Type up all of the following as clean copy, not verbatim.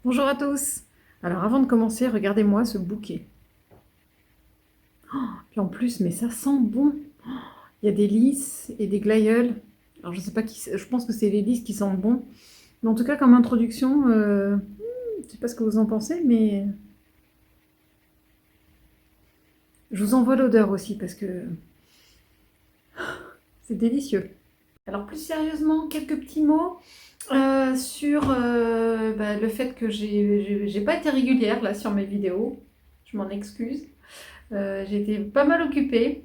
Bonjour à tous. Alors avant de commencer, regardez-moi ce bouquet. Puis en plus, mais ça sent bon. Il y a des lys et des glaïeuls. Alors je sais pas qui, je pense que c'est les lys qui sentent bon. Mais en tout cas, comme introduction, je sais pas ce que vous en pensez, mais je vous envoie l'odeur aussi parce que c'est délicieux. Alors plus sérieusement, quelques petits mots sur le fait que j'ai pas été régulière là sur mes vidéos. Je m'en excuse. J'ai été pas mal occupée.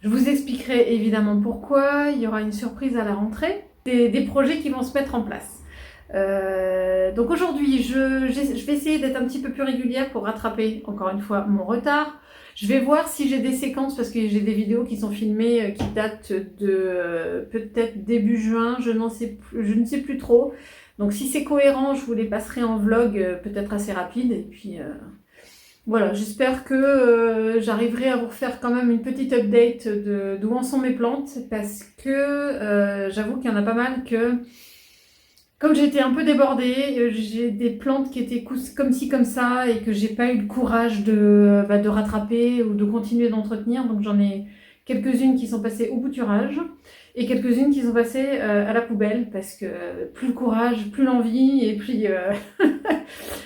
Je vous expliquerai évidemment pourquoi. Il y aura une surprise à la rentrée, des projets qui vont se mettre en place. Donc aujourd'hui, je vais essayer d'être un petit peu plus régulière pour rattraper encore une fois mon retard. Je vais voir si j'ai des séquences parce que j'ai des vidéos qui sont filmées qui datent de peut-être début juin, je ne sais plus trop. Donc si c'est cohérent, je vous les passerai en vlog peut-être assez rapide et puis voilà, j'espère que j'arriverai à vous refaire quand même une petite update d'où en sont mes plantes parce que j'avoue qu'il y en a pas mal que, comme j'ai été un peu débordée, j'ai des plantes qui étaient comme ci comme ça et que j'ai pas eu le courage de rattraper ou de continuer d'entretenir. Donc j'en ai quelques-unes qui sont passées au bouturage et quelques-unes qui sont passées à la poubelle parce que plus le courage, plus l'envie et puis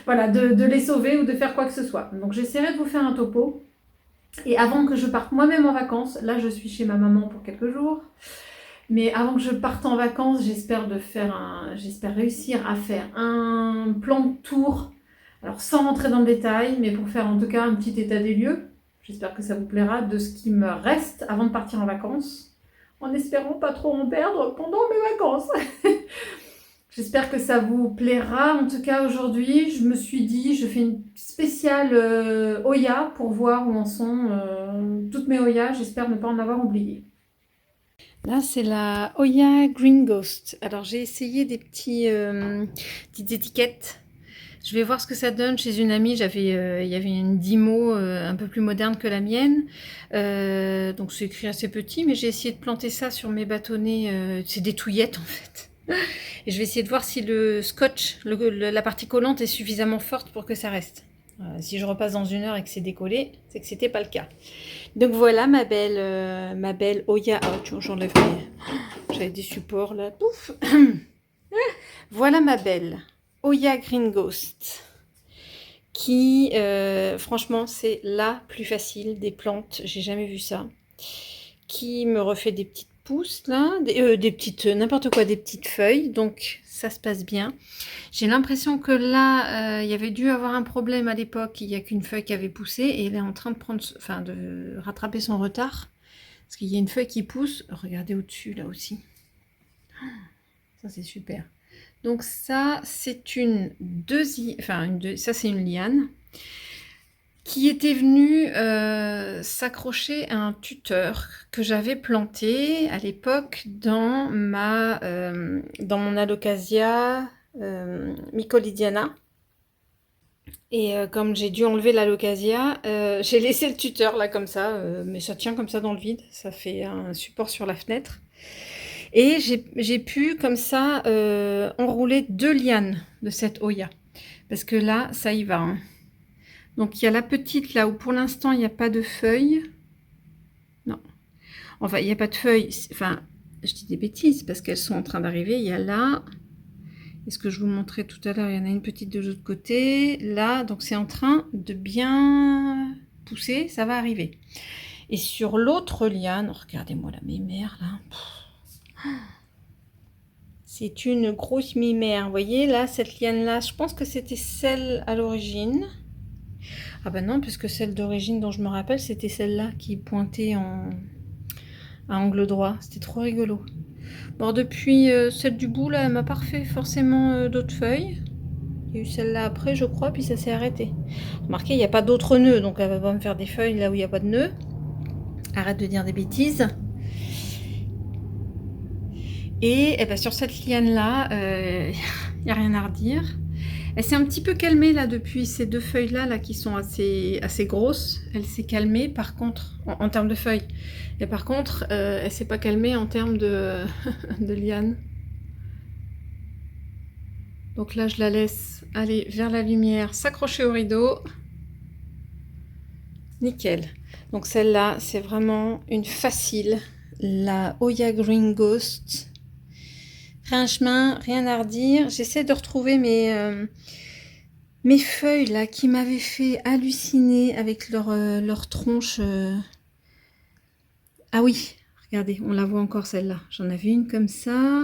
voilà, de les sauver ou de faire quoi que ce soit. Donc j'essaierai de vous faire un topo. Et avant que je parte moi-même en vacances, là je suis chez ma maman pour quelques jours, mais avant que je parte en vacances, j'espère réussir à faire un plan de tour, alors sans rentrer dans le détail, mais pour faire en tout cas un petit état des lieux. J'espère que ça vous plaira de ce qui me reste avant de partir en vacances, en espérant pas trop en perdre pendant mes vacances. J'espère que ça vous plaira. En tout cas, aujourd'hui, je me suis dit, je fais une spéciale Oya pour voir où en sont toutes mes Oyas. J'espère ne pas en avoir oublié. Là, c'est la Oya Green Ghost. Alors, j'ai essayé des petites étiquettes. Je vais voir ce que ça donne chez une amie. Il y avait une Dymo un peu plus moderne que la mienne. Donc, c'est écrit assez petit, mais j'ai essayé de planter ça sur mes bâtonnets. C'est des touillettes, en fait. Et je vais essayer de voir si le scotch, la partie collante est suffisamment forte pour que ça reste. Si je repasse dans une heure et que c'est décollé, c'est que c'était pas le cas. Donc voilà ma belle Oya. Oh, j'enlève j'avais des supports là. Pouf. Voilà ma belle Oya Green Ghost. Qui, franchement, c'est la plus facile des plantes. J'ai jamais vu ça. Qui me refait des petites pousses là, des petites, n'importe quoi, des petites feuilles. Donc ça se passe bien. J'ai l'impression que là, il y avait dû avoir un problème à l'époque. Il n'y a qu'une feuille qui avait poussé et elle est en train de de rattraper son retard. Parce qu'il y a une feuille qui pousse. Regardez au-dessus là aussi. Ça c'est super. Donc ça c'est une ça c'est une liane qui était venue s'accrocher à un tuteur que j'avais planté à l'époque dans mon alocasia mycolidiana. Et comme j'ai dû enlever l'alocasia, j'ai laissé le tuteur là comme ça, mais ça tient comme ça dans le vide, ça fait un support sur la fenêtre. Et j'ai pu comme ça enrouler 2 lianes de cette Oya. Parce que là, ça y va. Hein. Donc il y a la petite là où pour l'instant il n'y a pas de feuilles. Non. Enfin, il n'y a pas de feuilles. Enfin, je dis des bêtises parce qu'elles sont en train d'arriver. Il y a là. Est-ce que je vous montrais tout à l'heure, il y en a une petite de l'autre côté. Là, donc c'est en train de bien pousser. Ça va arriver. Et sur l'autre liane, regardez-moi la mémère là. C'est une grosse mimère. Vous voyez là, cette liane-là, je pense que c'était celle à l'origine. Ah ben non, puisque celle d'origine dont je me rappelle, c'était celle-là qui pointait à angle droit. C'était trop rigolo. Bon, depuis celle du bout, là, elle m'a pas refait forcément d'autres feuilles. Il y a eu celle-là après, je crois, puis ça s'est arrêté. Remarquez, il n'y a pas d'autres nœuds, donc elle va pas me faire des feuilles là où il n'y a pas de nœuds. Arrête de dire des bêtises. Et eh ben, sur cette liane-là, il n'y a rien à redire. Elle s'est un petit peu calmée là depuis ces 2 feuilles-là là, qui sont assez grosses. Elle s'est calmée par contre, en termes de feuilles. Et par contre, elle s'est pas calmée en termes de liane. Donc là, je la laisse aller vers la lumière, s'accrocher au rideau. Nickel. Donc celle-là, c'est vraiment une facile. La Oya Green Ghost. Franchement, rien à redire. J'essaie de retrouver mes feuilles là qui m'avaient fait halluciner avec leur tronche. Ah oui, regardez, on la voit encore celle-là. J'en avais une comme ça.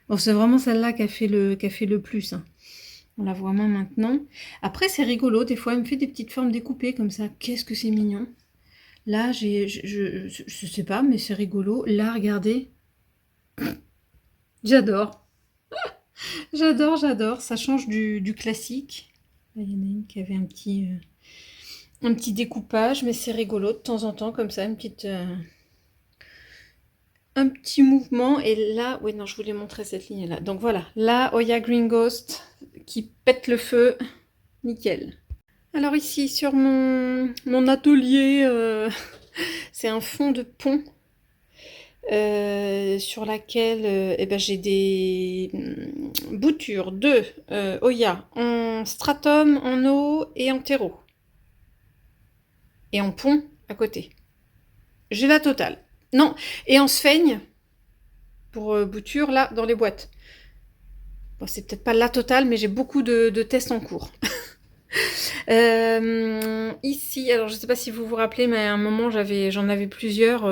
Bon, c'est vraiment celle-là qui a fait le plus. Hein. On la voit moins maintenant. Après, c'est rigolo. Des fois, elle me fait des petites formes découpées comme ça. Qu'est-ce que c'est mignon. Là, je sais pas, mais c'est rigolo. Là, regardez. J'adore. J'adore. Ça change du classique. Là, il y en a une qui avait un petit découpage, mais c'est rigolo de temps en temps, comme ça, un petit mouvement. Et là, oui, non, je voulais montrer cette ligne-là. Donc voilà, là, Oya Green Ghost qui pète le feu. Nickel. Alors ici, sur mon atelier, c'est un fond de pont sur laquelle eh ben, j'ai des boutures de Oya en stratum, en eau et en terreau. Et en pont à côté. J'ai la totale. Non, et en sphaigne pour bouture là dans les boîtes. Bon, c'est peut-être pas la totale, mais j'ai beaucoup de tests en cours. Ici, alors je sais pas si vous vous rappelez, mais à un moment j'en avais plusieurs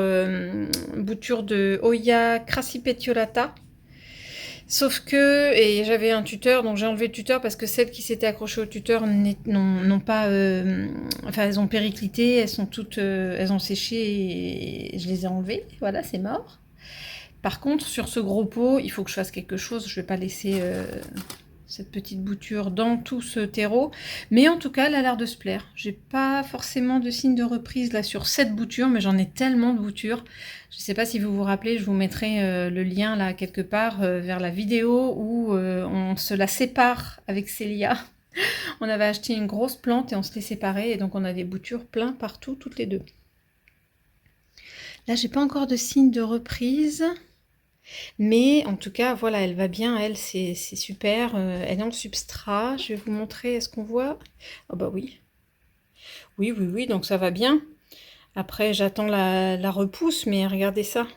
boutures de Oya crassipetiolata. Sauf que, et j'avais un tuteur, donc j'ai enlevé le tuteur parce que celles qui s'étaient accrochées au tuteur n'ont pas, enfin elles ont périclité, elles sont toutes, elles ont séché et je les ai enlevées. Voilà, c'est mort. Par contre, sur ce gros pot, il faut que je fasse quelque chose. Je vais pas laisser cette petite bouture dans tout ce terreau. Mais en tout cas, elle a l'air de se plaire. J'ai pas forcément de signe de reprise là sur cette bouture, mais j'en ai tellement de boutures. Je sais pas si vous vous rappelez, je vous mettrai le lien là quelque part vers la vidéo où on se la sépare avec Célia. On avait acheté une grosse plante et on se les séparait et donc on a des boutures plein partout, toutes les deux. Là, j'ai pas encore de signe de reprise. Mais en tout cas, voilà, elle va bien, elle, c'est super. Elle est en substrat. Je vais vous montrer, est-ce qu'on voit? Ah bah oui. Oui, donc ça va bien. Après, j'attends la repousse, mais regardez ça.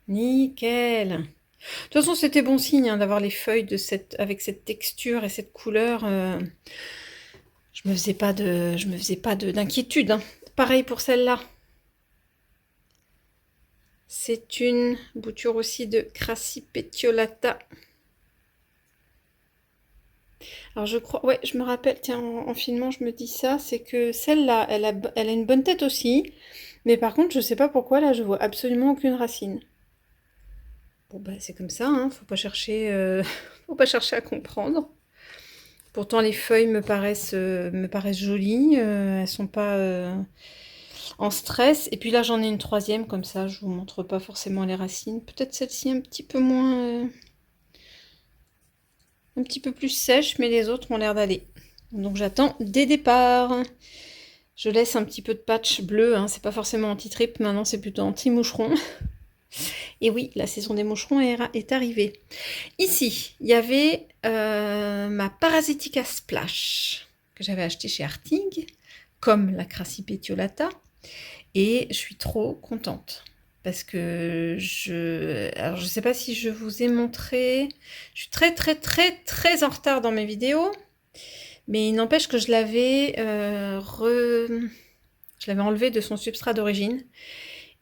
Nickel. De toute façon, c'était bon signe hein, d'avoir les feuilles avec cette texture et cette couleur. Je me faisais pas d'inquiétude. Hein. Pareil pour celle-là. C'est une bouture aussi de crassipetiolata. Alors je crois, ouais, je me rappelle, tiens, en filmant, je me dis ça, c'est que celle-là, elle a une bonne tête aussi, mais par contre, je sais pas pourquoi, là, je vois absolument aucune racine. Bon, bah, c'est comme ça, hein, faut pas chercher à comprendre. Pourtant, les feuilles me paraissent jolies, elles sont pas en stress. Et puis là, j'en ai une troisième, comme ça, je vous montre pas forcément les racines. Peut-être celle-ci un petit peu moins... un petit peu plus sèche, mais les autres ont l'air d'aller. Donc j'attends des départs. Je laisse un petit peu de patch bleu, hein. C'est pas forcément anti-trip, maintenant c'est plutôt anti-moucheron. Et oui, la saison des moucherons est arrivée. Ici, il y avait ma Parasitica Splash, que j'avais acheté chez Arting, comme la Crassipetiolata, et je suis trop contente. Parce que alors je sais pas si je vous ai montré, je suis très en retard dans mes vidéos, mais il n'empêche que je l'avais enlevé de son substrat d'origine,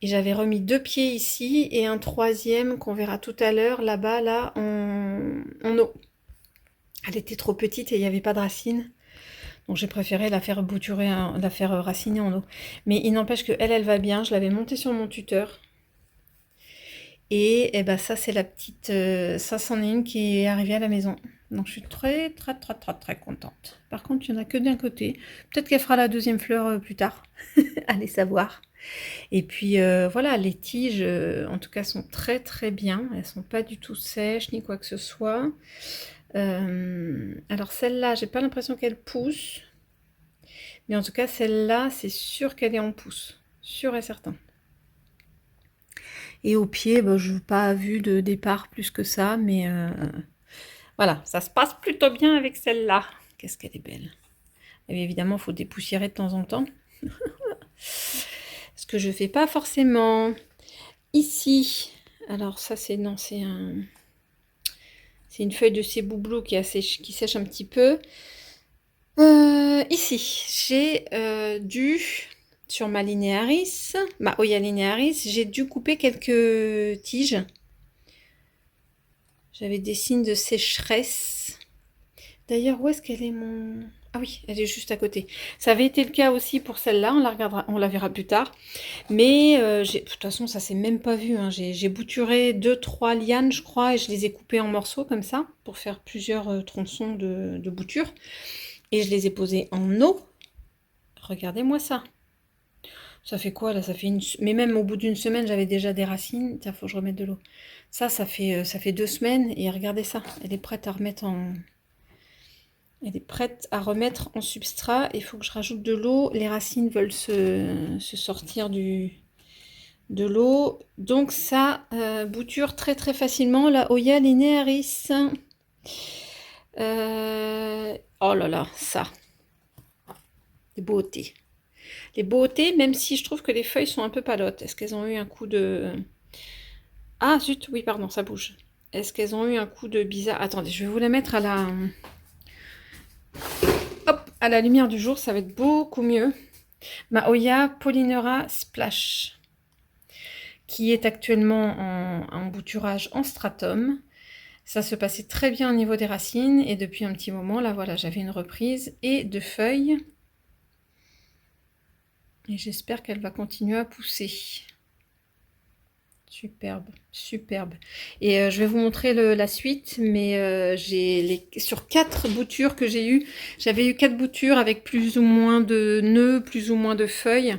et j'avais remis 2 pieds ici, et un troisième qu'on verra tout à l'heure, là-bas, là, en eau. Elle était trop petite et il n'y avait pas de racines. Donc j'ai préféré la faire bouturer, la faire raciner en eau. Mais il n'empêche que elle va bien. Je l'avais montée sur mon tuteur. Et ben ça c'est la petite, ça c'en est une qui est arrivée à la maison. Donc je suis très contente. Par contre il n'y en a que d'un côté. Peut-être qu'elle fera la deuxième fleur plus tard. Allez savoir. Et puis voilà, les tiges en tout cas sont très bien. Elles sont pas du tout sèches ni quoi que ce soit. Alors celle-là, j'ai pas l'impression qu'elle pousse. Mais en tout cas, celle-là, c'est sûr qu'elle est en pousse. Sûr et certain. Et au pied, je n'ai pas vu de départ plus que ça, mais Voilà, ça se passe plutôt bien avec celle-là. Qu'est-ce qu'elle est belle. Et évidemment, il faut dépoussiérer de temps en temps. Ce que je fais pas forcément. Ici, alors ça c'est non, c'est une feuille de Cebu Blue qui sèche un petit peu. Ici, j'ai sur ma linéaris, ma Oya linéaris, j'ai dû couper quelques tiges. J'avais des signes de sécheresse. D'ailleurs, où est-ce qu'elle est mon... Ah oui, elle est juste à côté. Ça avait été le cas aussi pour celle-là, on la verra plus tard. Mais de toute façon, ça s'est même pas vu, hein. J'ai bouturé 2-3 lianes, je crois, et je les ai coupées en morceaux comme ça, pour faire plusieurs tronçons de bouture. Et je les ai posés en eau. Regardez-moi ça. Ça fait quoi là? Ça fait Mais même au bout d'une semaine, j'avais déjà des racines. Tiens, faut que je remette de l'eau. Ça fait 2 semaines. Et regardez ça. Elle est prête à remettre en... Elle est prête à remettre en substrat. Il faut que je rajoute de l'eau. Les racines veulent se sortir de l'eau. Donc ça bouture très très facilement la Oya linearis. Oh là là, ça. Des beautés. Les beautés, même si je trouve que les feuilles sont un peu palotes. Est-ce qu'elles ont eu un coup de... Ah zut, oui pardon, ça bouge. Est-ce qu'elles ont eu un coup de bizarre? Attendez, je vais vous la mettre à la... Hop, à la lumière du jour, ça va être beaucoup mieux. Ma Oya Polynera Splash, qui est actuellement en bouturage en stratum. Ça se passait très bien au niveau des racines, et depuis un petit moment, là voilà, j'avais une reprise et de feuilles. Et j'espère qu'elle va continuer à pousser. Superbe, superbe. Et je vais vous montrer la suite, mais sur 4 boutures que j'ai eues, j'avais eu 4 boutures avec plus ou moins de nœuds, plus ou moins de feuilles.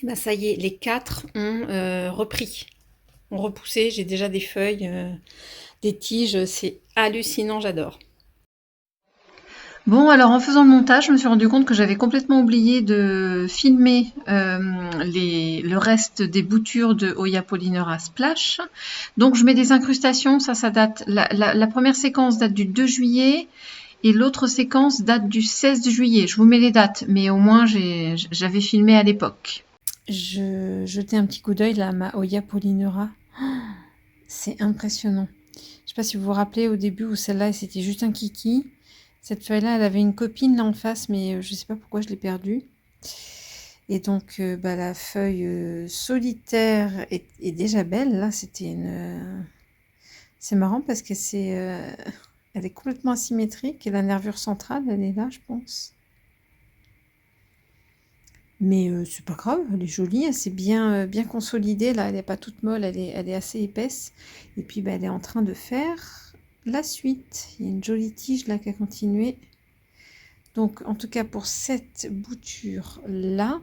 Et ben ça y est, les 4 ont repris, ont repoussé. J'ai déjà des feuilles, des tiges, c'est hallucinant, j'adore. Bon, alors en faisant le montage, je me suis rendu compte que j'avais complètement oublié de filmer le reste des boutures de Oya Polynera Splash. Donc je mets des incrustations, ça date, la première séquence date du 2 juillet et l'autre séquence date du 16 juillet. Je vous mets les dates, mais au moins j'avais filmé à l'époque. Je jetais un petit coup d'œil là à ma Oya Polynera. C'est impressionnant. Je sais pas si vous vous rappelez au début où celle-là c'était juste un kiki. Cette feuille-là, elle avait une copine là en face, mais je sais pas pourquoi je l'ai perdue. Et donc, la feuille solitaire est déjà belle. Là, c'était une... C'est marrant parce que elle est complètement asymétrique et la nervure centrale, elle est là, je pense. Mais c'est pas grave, elle est jolie, elle s'est bien consolidée. Là, elle n'est pas toute molle, elle est assez épaisse. Et puis, elle est en train de faire la suite. Il y a une jolie tige là qui a continué. Donc, en tout cas, pour cette bouture-là,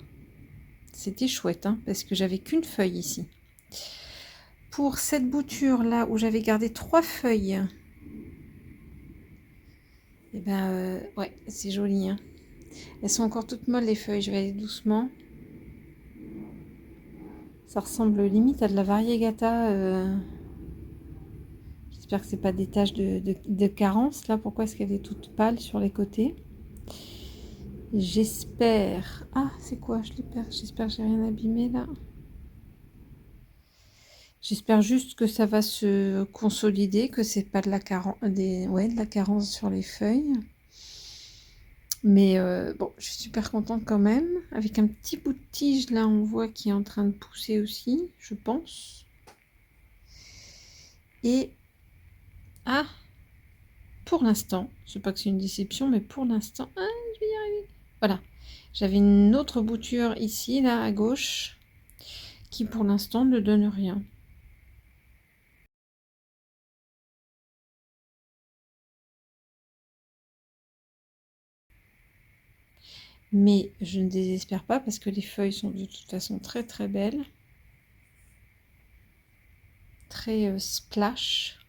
c'était chouette, hein, parce que j'avais qu'une feuille ici. Pour cette bouture-là, où j'avais gardé 3 feuilles, et ben, ouais, c'est joli, hein. Elles sont encore toutes molles, les feuilles. Je vais aller doucement. Ça ressemble limite à de la variegata. J'espère que c'est pas des taches de carence, là. Pourquoi est-ce qu'elle est toute pâle sur les côtés? J'espère... Ah, c'est quoi? Je l'ai perdu. J'espère que j'ai rien abîmé, là. J'espère juste que ça va se consolider, que c'est pas de la carence, de la carence sur les feuilles. Mais bon, je suis super contente quand même. Avec un petit bout de tige là, on voit qu'il est en train de pousser aussi, je pense. Et ah, pour l'instant, je sais pas que c'est une déception, mais pour l'instant, ah, je vais y arriver. Voilà, j'avais une autre bouture ici, là, à gauche, qui pour l'instant ne donne rien. Mais je ne désespère pas parce que les feuilles sont de toute façon très très belles. Très splash.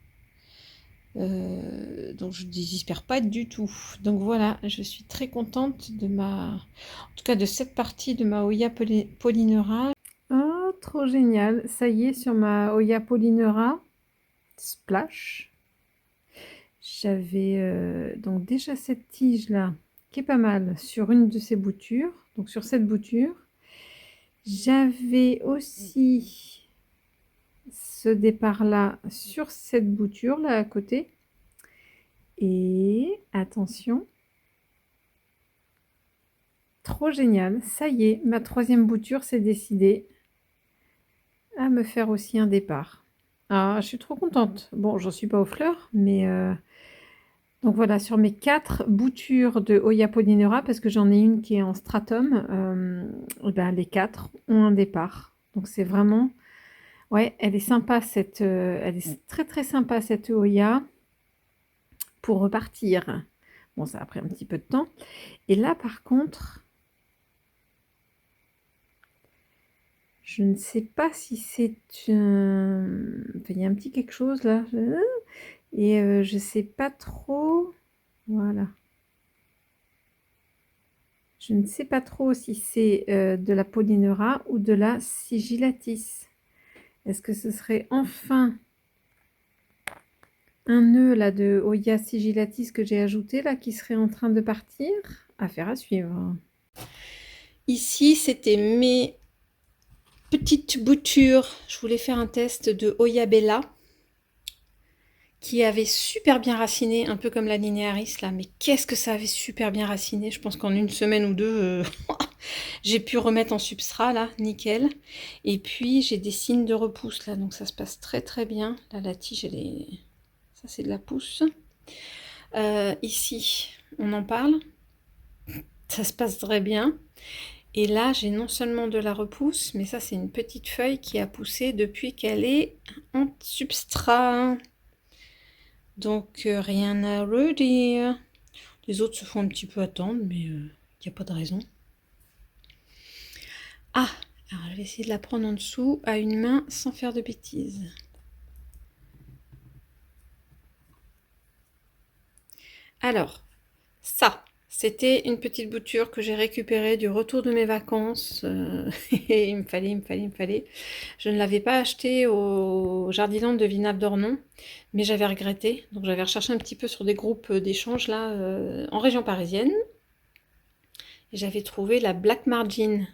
Donc je ne désespère pas du tout. Donc voilà, je suis très contente en tout cas de cette partie de ma Oya Polynera. Oh, trop génial. Ça y est, sur ma Oya Polynera Splash. J'avais donc déjà cette tige-là qui est pas mal sur une de ces boutures, donc sur cette bouture. J'avais aussi ce départ-là sur cette bouture-là à côté. Et attention, trop génial, ça y est, ma troisième bouture s'est décidée à me faire aussi un départ. Ah, je suis trop contente. Bon, j'en suis pas aux fleurs, mais donc voilà, sur mes 4 boutures de Hoya Polynera, parce que j'en ai une qui est en stratum, et ben les 4 ont un départ. Donc c'est vraiment ouais, elle est sympa cette, elle est très, très sympa cette Hoya pour repartir. Bon, ça a pris un petit peu de temps. Et là, par contre, je ne sais pas si c'est un... Enfin, il y a un petit quelque chose là. Et je sais pas trop. Voilà. Je ne sais pas trop si c'est de la Polynera ou de la Sigillatis. Est-ce que ce serait enfin un nœud là de Hoya Sigillatis que j'ai ajouté là qui serait en train de partir? Affaire à suivre. Ici, c'était mes petites boutures. Je voulais faire un test de Hoya Bella qui avait super bien raciné, un peu comme la Linearis là, mais qu'est-ce que ça avait super bien raciné. Je pense qu'en une semaine ou deux, j'ai pu remettre en substrat là, nickel. Et puis j'ai des signes de repousse là, donc ça se passe très très bien. Là, la tige, elle est... Ça, c'est de la pousse. Ici, on en parle. Ça se passe très bien. Et là, j'ai non seulement de la repousse, mais ça, c'est une petite feuille qui a poussé depuis qu'elle est en substrat. Donc, rien à redire. Les autres se font un petit peu attendre, mais il n'y a pas de raison. Ah, alors je vais essayer de la prendre en dessous à une main sans faire de bêtises. Alors, ça, c'était une petite bouture que j'ai récupérée du retour de mes vacances. Et il me fallait. Je ne l'avais pas achetée au Jardiland de Villenave-d'Ornon, mais j'avais regretté. Donc j'avais recherché un petit peu sur des groupes d'échange là en région parisienne. Et j'avais trouvé la Black Margin.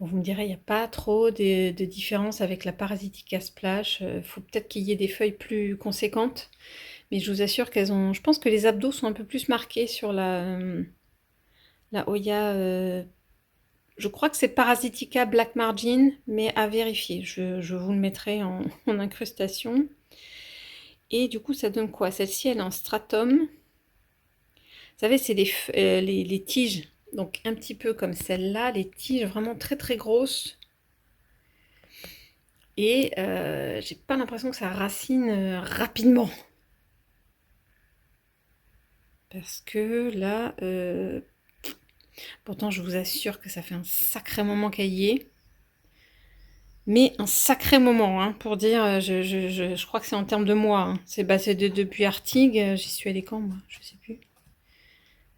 Bon, vous me direz, il n'y a pas trop de différence avec la Parasitica Splash. Faut peut-être qu'il y ait des feuilles plus conséquentes. Mais je vous assure qu'elles ont... Je pense que les abdos sont un peu plus marqués sur la Hoya. Je crois que c'est Parasitica Black Margin, mais à vérifier. Je vous le mettrai en incrustation. Et du coup, ça donne quoi? Celle-ci, elle est en stratum. Vous savez, c'est les tiges. Donc un petit peu comme celle-là, les tiges vraiment très très grosses. Et j'ai pas l'impression que ça racine rapidement. Parce que là, pourtant je vous assure que ça fait un sacré moment qu'elle y est. Mais un sacré moment, hein, pour dire, je crois que c'est en termes de mois. Hein. C'est depuis Artigues, j'y suis allée quand moi? Je sais plus.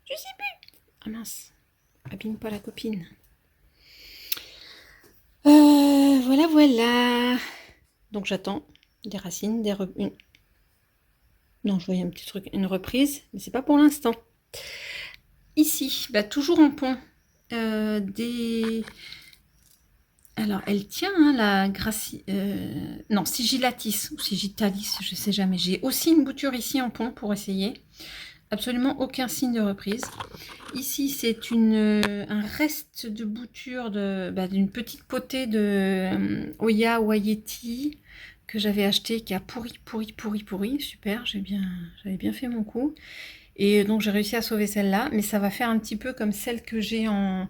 Je sais plus. Ah mince, abîme pas la copine. Voilà, voilà. Donc j'attends des racines, non, je voyais un petit truc, une reprise, mais c'est pas pour l'instant. Ici, bah, toujours en pont, alors, elle tient, hein, la non, Sigillatis ou Sigitalis, je sais jamais. J'ai aussi une bouture ici en pont pour essayer. Absolument aucun signe de reprise. Ici, c'est un reste de bouture d'une petite potée de Hoya Wayeti que j'avais acheté, qui a pourri. Super, j'avais bien fait mon coup. Et donc, j'ai réussi à sauver celle-là, mais ça va faire un petit peu comme celle que j'ai en...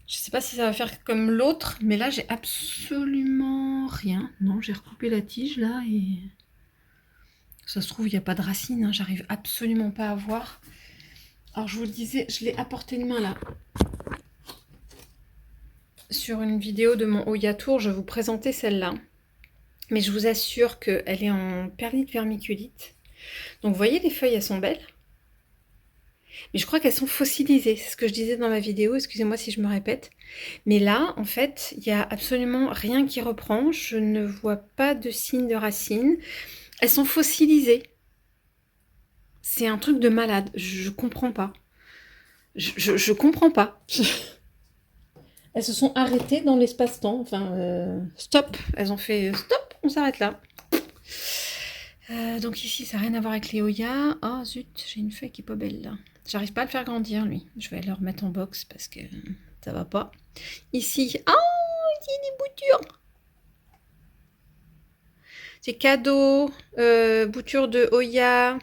Je sais pas si ça va faire comme l'autre, mais là, j'ai absolument rien. Non, j'ai recoupé la tige, là, et... Ça se trouve, il n'y a pas de racines, hein, j'arrive absolument pas à voir. Alors, je vous le disais, je l'ai à portée de main, là. Sur une vidéo de mon Hoya Tour, je vous présentais celle-là. Mais je vous assure qu'elle est en perlite vermiculite. Donc, vous voyez, les feuilles, elles sont belles. Mais je crois qu'elles sont fossilisées, c'est ce que je disais dans ma vidéo, excusez-moi si je me répète. Mais là, en fait, il n'y a absolument rien qui reprend, je ne vois pas de signe de racines. Elles sont fossilisées. C'est un truc de malade. Je comprends pas. Je comprends pas. Elles se sont arrêtées dans l'espace-temps. Enfin, stop. Elles ont fait stop, on s'arrête là. Donc ici, ça n'a rien à voir avec les Oya. Oh zut, j'ai une feuille qui est pas belle là. J'arrive pas à le faire grandir lui. Je vais le remettre en box parce que ça va pas. Ici, oh, ici des boutures. C'est cadeau, bouture de Oya.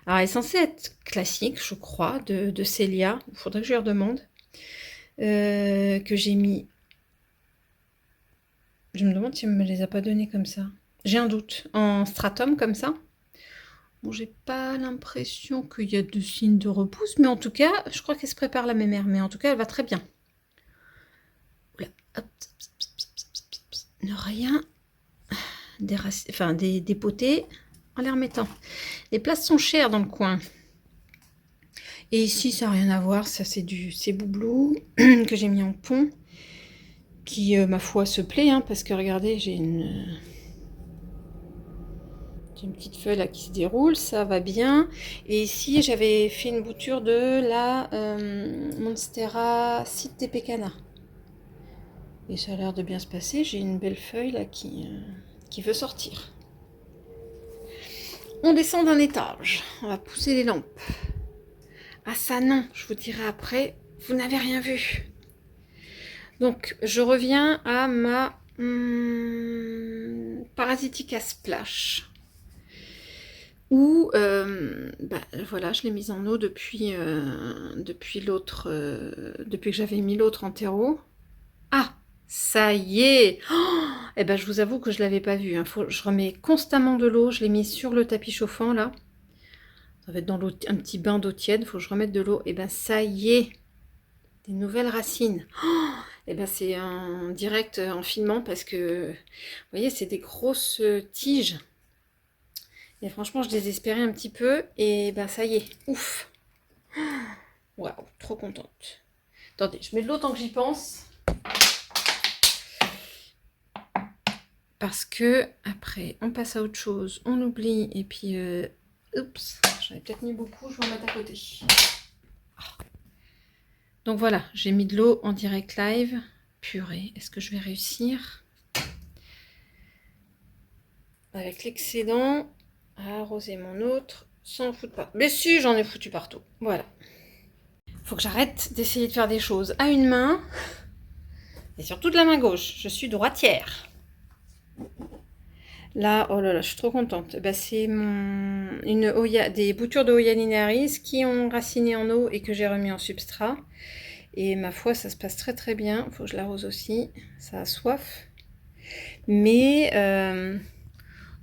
Alors, elle est censée être classique, je crois, de Célia. Il faudrait que je lui redemande. Que j'ai mis. Je me demande si elle me les a pas donnés comme ça. J'ai un doute. En stratum comme ça. Bon, j'ai pas l'impression qu'il y a de signes de repousse, mais en tout cas, je crois qu'elle se prépare la mémère. Mais en tout cas, elle va très bien. Oula, hop, ne rien dépoter en les remettant. Les places sont chères dans le coin. Et ici, ça n'a rien à voir. Ça, c'est Boublou que j'ai mis en pont. Qui, ma foi, se plaît. Hein, parce que regardez, j'ai une petite feuille là qui se déroule. Ça va bien. Et ici, j'avais fait une bouture de la Monstera Cité Pecana. Et ça a l'air de bien se passer. J'ai une belle feuille là qui veut sortir. On descend d'un étage. On va pousser les lampes. Ah ça non, je vous dirai après. Vous n'avez rien vu. Donc je reviens à ma Parasitica Splash. Où voilà, je l'ai mise en eau depuis l'autre, depuis que j'avais mis l'autre en terreau. Ah, ça y est. Oh, eh ben je vous avoue que je l'avais pas vu. Hein. Je remets constamment de l'eau. Je l'ai mise sur le tapis chauffant là. Ça va être dans un petit bain d'eau tiède. Il faut que je remette de l'eau. Et ben ça y est, des nouvelles racines. Oh, et ben c'est en direct en filmant parce que vous voyez c'est des grosses tiges. Et franchement je désespérais un petit peu et ben ça y est, ouf. Waouh, trop contente. Attendez, je mets de l'eau tant que j'y pense. Parce que après on passe à autre chose, on oublie et puis oups, j'en ai peut-être mis beaucoup, je vais en mettre à côté. Donc voilà, j'ai mis de l'eau en direct live. Purée, est-ce que je vais réussir avec l'excédent à arroser mon autre sans foutre partout. Mais si, j'en ai foutu partout. Voilà. Faut que j'arrête d'essayer de faire des choses à une main et surtout de la main gauche. Je suis droitière. Là, oh là là, je suis trop contente. Bah, c'est des boutures de Oya linearis qui ont raciné en eau et que j'ai remis en substrat. Et ma foi, ça se passe très très bien. Faut que je l'arrose aussi. Ça a soif. Mais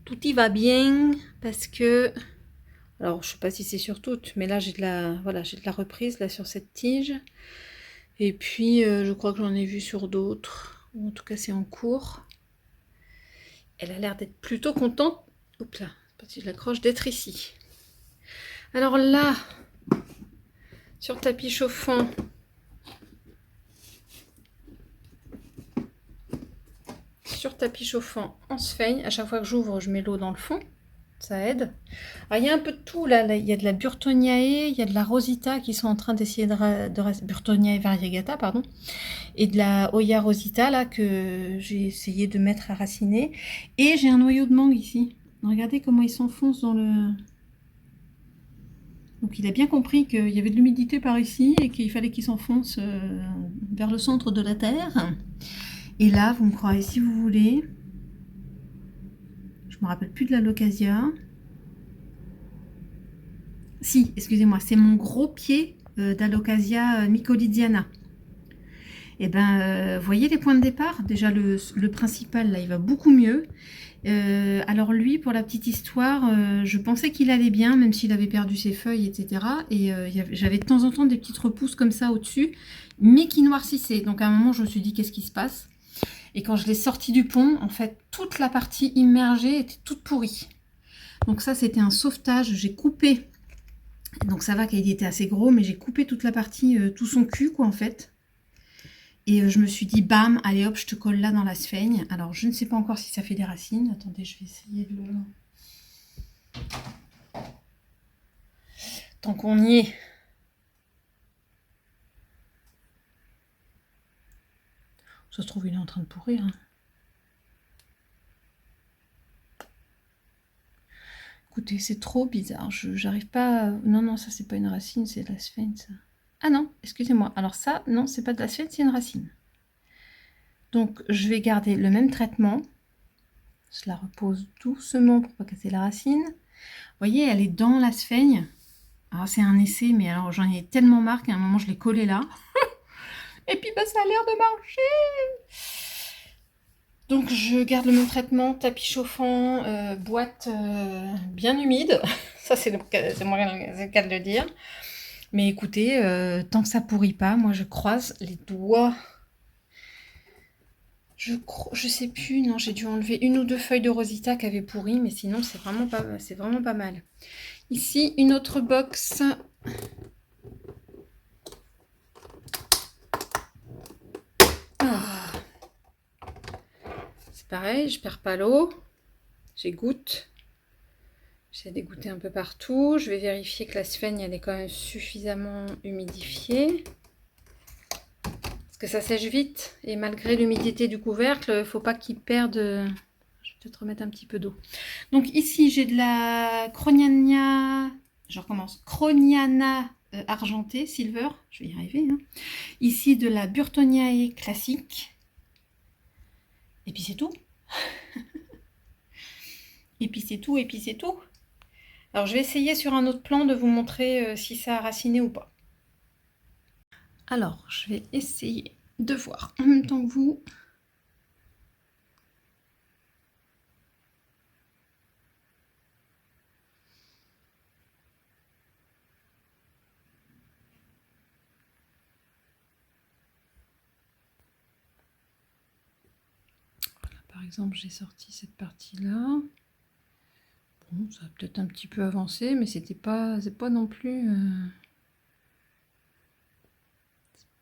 tout y va bien parce que... Alors, je sais pas si c'est sur toutes, mais là, j'ai de la reprise là sur cette tige. Et puis, je crois que j'en ai vu sur d'autres. Ou en tout cas, c'est en cours. Elle a l'air d'être plutôt contente. Oups là, si je l'accroche, d'être ici. Alors là, sur tapis chauffant, en sphaigne. À chaque fois que j'ouvre, je mets l'eau dans le fond. Ça aide. Alors, il y a un peu de tout là. Il y a de la Burtoniae, il y a de la Rosita qui sont en train d'essayer de Burtoniae variegata, pardon. Et de la Oya Rosita là que j'ai essayé de mettre à raciner. Et j'ai un noyau de mangue ici. Regardez comment il s'enfonce dans le... Donc il a bien compris qu'il y avait de l'humidité par ici et qu'il fallait qu'il s'enfonce vers le centre de la terre. Et là, vous me croirez si vous voulez, je me rappelle plus de la Locasia. Si, excusez-moi, c'est mon gros pied d'Alocasia mycolidiana. Et ben, voyez les points de départ. Déjà le principal là, il va beaucoup mieux. Alors lui, pour la petite histoire, je pensais qu'il allait bien, même s'il avait perdu ses feuilles, etc. Et j'avais de temps en temps des petites repousses comme ça au-dessus, mais qui noircissaient. Donc à un moment, je me suis dit, qu'est-ce qui se passe? Et quand je l'ai sorti du pont, en fait, toute la partie immergée était toute pourrie. Donc ça, c'était un sauvetage. J'ai coupé. Donc ça va qu'il était assez gros, mais j'ai coupé toute la partie, tout son cul, quoi, en fait. Et je me suis dit, bam, allez hop, je te colle là dans la sphaigne. Alors, je ne sais pas encore si ça fait des racines. Attendez, je vais essayer de le... tant qu'on y est. Ça se trouve, il est en train de pourrir. Hein. Écoutez, c'est trop bizarre. J'arrive pas à... Non, non, ça, c'est pas une racine, c'est de la sphène, ça. Ah non, excusez-moi. Alors ça, non, c'est pas de la sphène, c'est une racine. Donc, je vais garder le même traitement. Je la repose doucement pour pas casser la racine. Vous voyez, elle est dans la sphaigne. Alors, c'est un essai, mais alors j'en ai tellement marre qu'à un moment, je l'ai collé là. Et puis, bah, ça a l'air de marcher. Donc, je garde le même traitement, tapis chauffant, boîte bien humide. Ça, c'est le cas de le dire. Mais écoutez, tant que ça pourrit pas, moi, je croise les doigts. Je sais plus, non, j'ai dû enlever une ou deux feuilles de Rosita qui avaient pourri, mais sinon, c'est vraiment pas mal. Ici, une autre box. Ah. C'est pareil, je perds pas l'eau. J'égoutte. J'ai dégoûté un peu partout. Je vais vérifier que la sphaigne, elle est quand même suffisamment humidifiée. Parce que ça sèche vite. Et malgré l'humidité du couvercle, il ne faut pas qu'il perde... Je vais peut-être remettre un petit peu d'eau. Donc ici, j'ai de la Croniana... Je recommence. Croniana argentée, silver. Je vais y arriver. Hein. Ici, de la Burtoniae classique. Et puis c'est tout. Et puis c'est tout, et puis c'est tout. Alors je vais essayer sur un autre plan de vous montrer si ça a raciné ou pas. Alors je vais essayer de voir en même temps que vous. Voilà, par exemple j'ai sorti cette partie-là. Bon, ça a peut-être un petit peu avancé, mais c'est pas non plus...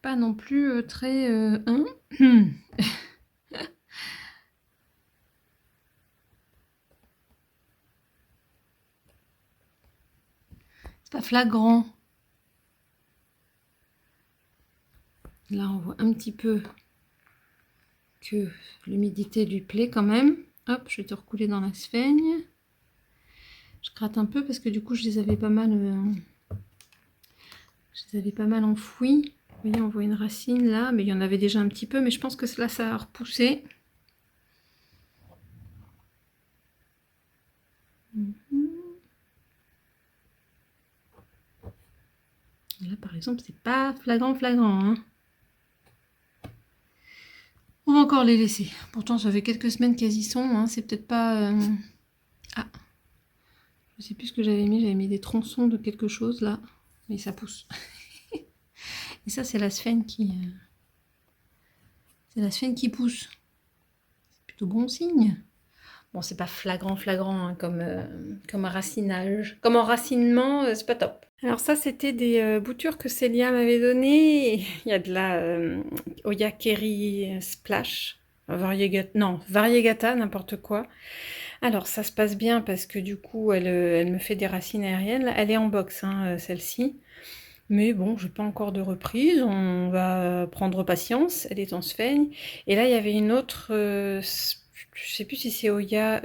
pas non plus très... hein. C'est pas flagrant. Là, on voit un petit peu que l'humidité lui plaît quand même. Hop, je vais te recouler dans la sphaigne. Je gratte un peu parce que du coup, je les avais pas mal enfouis. Vous voyez, on voit une racine là, mais il y en avait déjà un petit peu, mais je pense que là, ça a repoussé. Là, par exemple, c'est pas flagrant. Hein. On va encore les laisser. Pourtant, ça fait quelques semaines qu'elles y sont. Hein. C'est peut-être pas... Ah, je sais plus ce que j'avais mis. J'avais mis des tronçons de quelque chose là, mais ça pousse. Et ça, c'est la sphène qui... C'est la sphène qui pousse. C'est plutôt bon signe. Bon, c'est pas flagrant hein, comme racinage. Comme enracinement, c'est pas top. Alors ça, c'était des boutures que Célia m'avait données. Il y a de la Oyakeri Splash. Variegata, n'importe quoi. Alors, ça se passe bien parce que du coup, elle me fait des racines aériennes. Elle est en box, hein, celle-ci. Mais bon, je n'ai pas encore de reprise. On va prendre patience. Elle est en sphaigne. Et là, il y avait une autre... je sais plus si c'est Oya...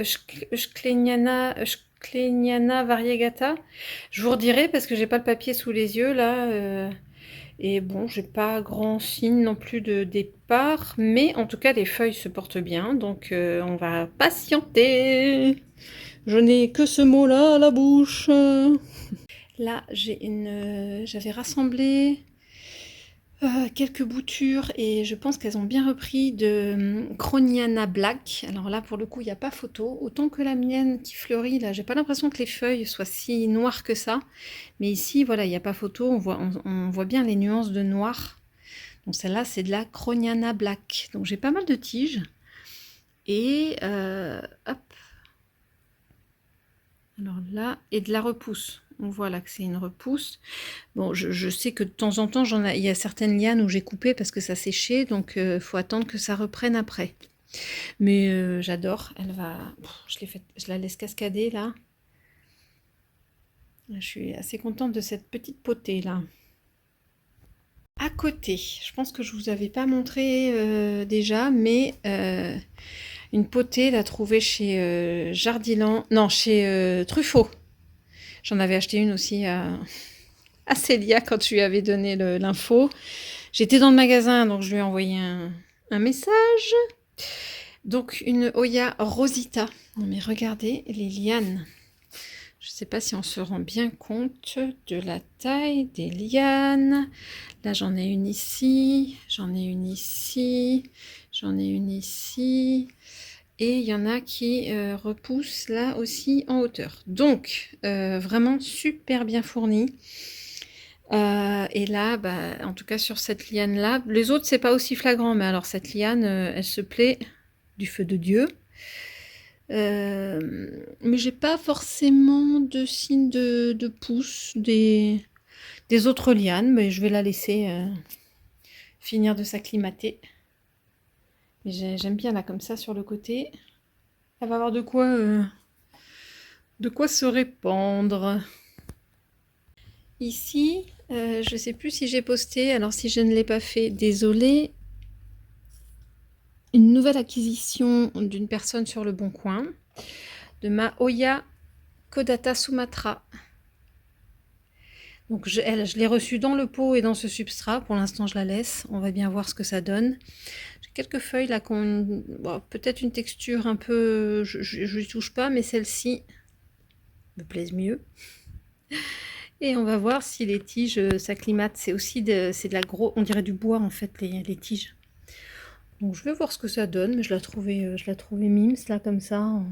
Euchleniana variegata. Je vous redirai parce que j'ai pas le papier sous les yeux, là. Et bon, j'ai pas grand signe non plus de départ. Mais en tout cas, les feuilles se portent bien. Donc, on va patienter. Je n'ai que ce mot-là à la bouche. Là, j'avais rassemblé quelques boutures et je pense qu'elles ont bien repris de Croniana Black. Alors là, pour le coup, il n'y a pas photo. Autant que la mienne qui fleurit, là, j'ai pas l'impression que les feuilles soient si noires que ça. Mais ici, voilà, il n'y a pas photo. On voit bien les nuances de noir. Donc celle-là, c'est de la Croniana Black. Donc j'ai pas mal de tiges. Et hop. Alors là, et de la repousse. On voit là que c'est une repousse. Bon, je sais que de temps en temps, il y a certaines lianes où j'ai coupé parce que ça séchait, donc il faut attendre que ça reprenne après. Mais j'adore, elle va... je la laisse cascader là. Je suis assez contente de cette petite potée là. À côté, je pense que je vous avais pas montré déjà, mais une potée la trouvée chez Jardiland, non chez Truffaut. J'en avais acheté une aussi à Célia quand je lui avais donné l'info. J'étais dans le magasin, donc je lui ai envoyé un message. Donc une Oya Rosita. Non mais regardez les lianes. Je ne sais pas si on se rend bien compte de la taille des lianes. Là, j'en ai une ici, j'en ai une ici, j'en ai une ici. Et il y en a qui repoussent là aussi en hauteur. Donc, vraiment super bien fourni. Et là, bah, en tout cas sur cette liane-là, les autres, c'est pas aussi flagrant. Mais alors, cette liane, elle se plaît du feu de Dieu. Mais j'ai pas forcément de signe de pouce des autres lianes, mais je vais la laisser finir de s'acclimater. Mais j'aime bien là comme ça sur le côté. Elle va avoir de quoi se répandre. Ici, je sais plus si j'ai posté, alors si je ne l'ai pas fait, désolée. Une nouvelle acquisition d'une personne sur le Bon Coin, de ma Oya Kodata Sumatra. Donc je l'ai reçue dans le pot et dans ce substrat. Pour l'instant, je la laisse. On va bien voir ce que ça donne. J'ai quelques feuilles là qui ont peut-être une texture un peu... Je n'y touche pas, mais celle-ci me plaise mieux. Et on va voir si les tiges s'acclimatent. C'est aussi c'est de la gros... On dirait du bois en fait, les tiges. Donc je vais voir ce que ça donne. Mais je la trouvais mimes là comme ça.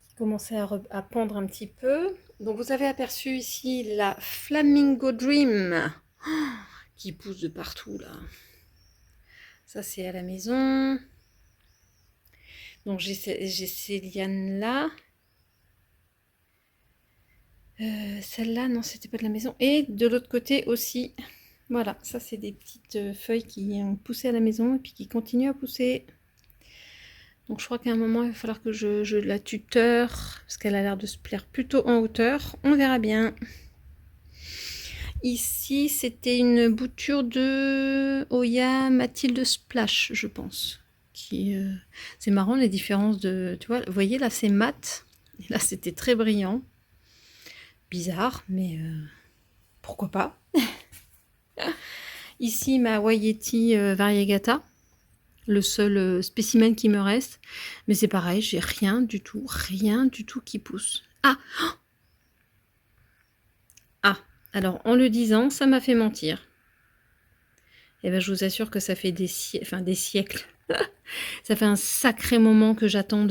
Qui commençait à pendre un petit peu. Donc vous avez aperçu ici la Flamingo Dream qui pousse de partout là. Ça c'est à la maison. Donc j'ai ces lianes là. Celle-là non, c'était pas de la maison. Et de l'autre côté aussi. Voilà, ça c'est des petites feuilles qui ont poussé à la maison et puis qui continuent à pousser. Donc je crois qu'à un moment il va falloir que je la tuteur parce qu'elle a l'air de se plaire plutôt en hauteur. On verra bien. Ici, c'était une bouture de Oya Mathilde Splash, je pense. C'est marrant les différences de... Tu vois, vous voyez, là, c'est mat. Et là, c'était très brillant. Bizarre, mais pourquoi pas. Ici, ma Wayeti Variegata. Le seul spécimen qui me reste. Mais c'est pareil, j'ai rien du tout qui pousse. Ah! Ah! Alors, en le disant, ça m'a fait mentir. Et ben, je vous assure que ça fait des siècles. Ça fait un sacré moment que j'attends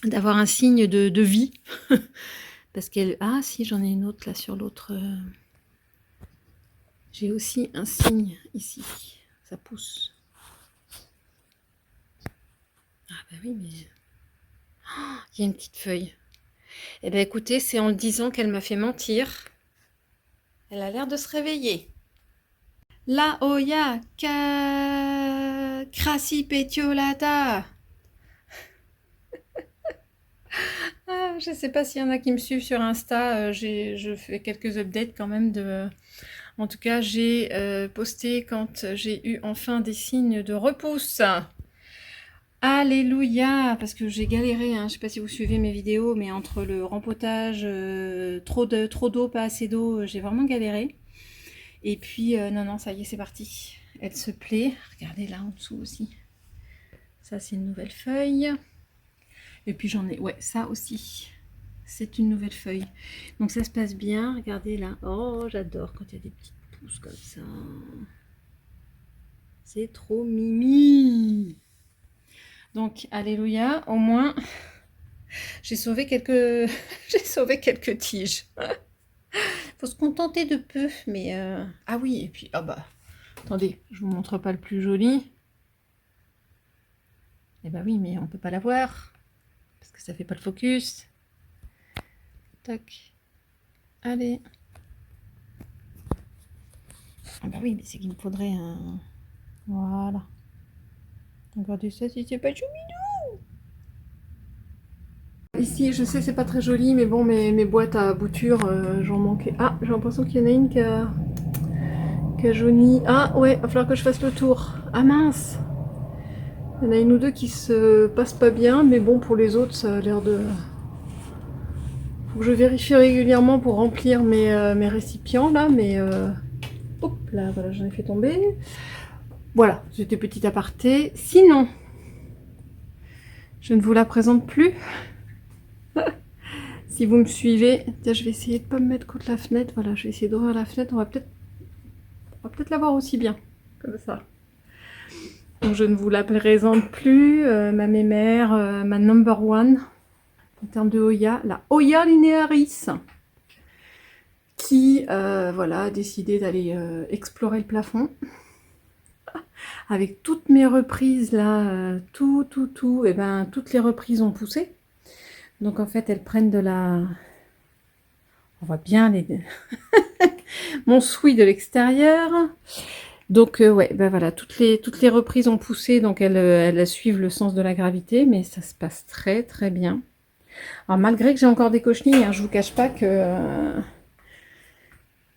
d'avoir un signe de vie. Parce qu'elle... Ah si, j'en ai une autre là sur l'autre. J'ai aussi un signe ici. Ça pousse. Ah bah oui, mais... Oh, il y a une petite feuille. Eh ben écoutez, c'est en le disant qu'elle m'a fait mentir. Elle a l'air de se réveiller. La Oya Crassipetiolata. Ah, je ne sais pas s'il y en a qui me suivent sur Insta. Je fais quelques updates quand même de... En tout cas, j'ai posté quand j'ai eu enfin des signes de repousse. Alléluia, parce que j'ai galéré, hein. Je ne sais pas si vous suivez mes vidéos, mais entre le rempotage, trop d'eau, pas assez d'eau, j'ai vraiment galéré. Et puis, non, ça y est, c'est parti. Elle se plaît. Regardez là en dessous aussi. Ça, c'est une nouvelle feuille. Et puis j'en ai, ouais, ça aussi. C'est une nouvelle feuille. Donc ça se passe bien. Regardez là. Oh, j'adore quand il y a des petites pousses comme ça. C'est trop mimi. Donc, alléluia, au moins, j'ai sauvé quelques... j'ai sauvé quelques tiges. Faut se contenter de peu, mais... Ah oui, et puis, ah bah, attendez, je vous montre pas le plus joli. Eh bah oui, mais on peut pas la voir, parce que ça fait pas le focus. Tac. Allez. Ah bah oui, mais c'est qu'il me faudrait un... Voilà. Regardez ça, si c'est pas choubi. Ici, je sais, c'est pas très joli, mais bon, mes boîtes à boutures, j'en manquais. Ah, j'ai l'impression qu'il y en a une qui a jauni. Ah, ouais, il va falloir que je fasse le tour. Ah mince! Il y en a une ou deux qui se passent pas bien, mais bon, pour les autres, ça a l'air de... Faut que je vérifie régulièrement pour remplir mes récipients, là, mais... Hop là, voilà, j'en ai fait tomber. Voilà, c'était petit aparté. Sinon, je ne vous la présente plus. Si vous me suivez, tiens, je vais essayer de ne pas me mettre contre la fenêtre. Voilà, je vais essayer d'ouvrir la fenêtre. On va peut-être la voir aussi bien, comme ça. Donc, je ne vous la présente plus. Ma mémère, ma number one, en termes de Hoya, la Hoya linearis, qui, voilà, a décidé d'aller explorer le plafond. Avec toutes mes reprises, là, tout, et ben, toutes les reprises ont poussé. Donc, en fait, elles prennent de la... On voit bien mon souhait de l'extérieur. Donc, ouais, ben voilà, toutes les reprises ont poussé, donc elles suivent le sens de la gravité, mais ça se passe très, très bien. Alors, malgré que j'ai encore des cochenilles, hein, je vous cache pas que...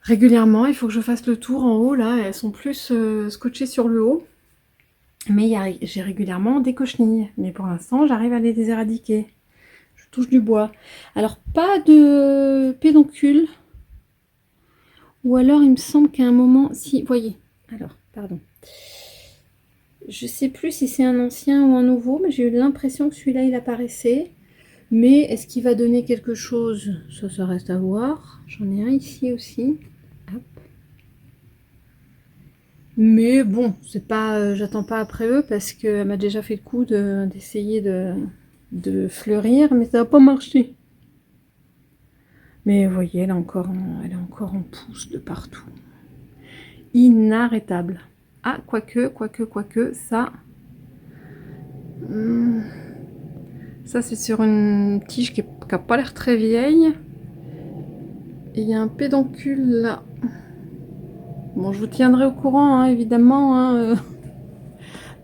régulièrement, il faut que je fasse le tour en haut, là, elles sont plus scotchées sur le haut. Mais j'ai régulièrement des cochenilles. Mais pour l'instant, j'arrive à les éradiquer. Je touche du bois. Alors, pas de pédoncule. Ou alors, il me semble qu'à un moment... Si, voyez. Alors, pardon. Je sais plus si c'est un ancien ou un nouveau, mais j'ai eu l'impression que celui-là, il apparaissait. Mais est-ce qu'il va donner quelque chose? Ça reste à voir. J'en ai un ici aussi. Hop. Mais bon, c'est pas, j'attends pas après eux parce qu'elle m'a déjà fait le coup d'essayer de fleurir, mais ça n'a pas marché. Mais vous voyez, elle est encore en pousse de partout. Inarrêtable. Ah, quoique, ça... ça, c'est sur une tige qui n'a pas l'air très vieille. Et il y a un pédoncule là. Bon, je vous tiendrai au courant, hein, évidemment. Hein,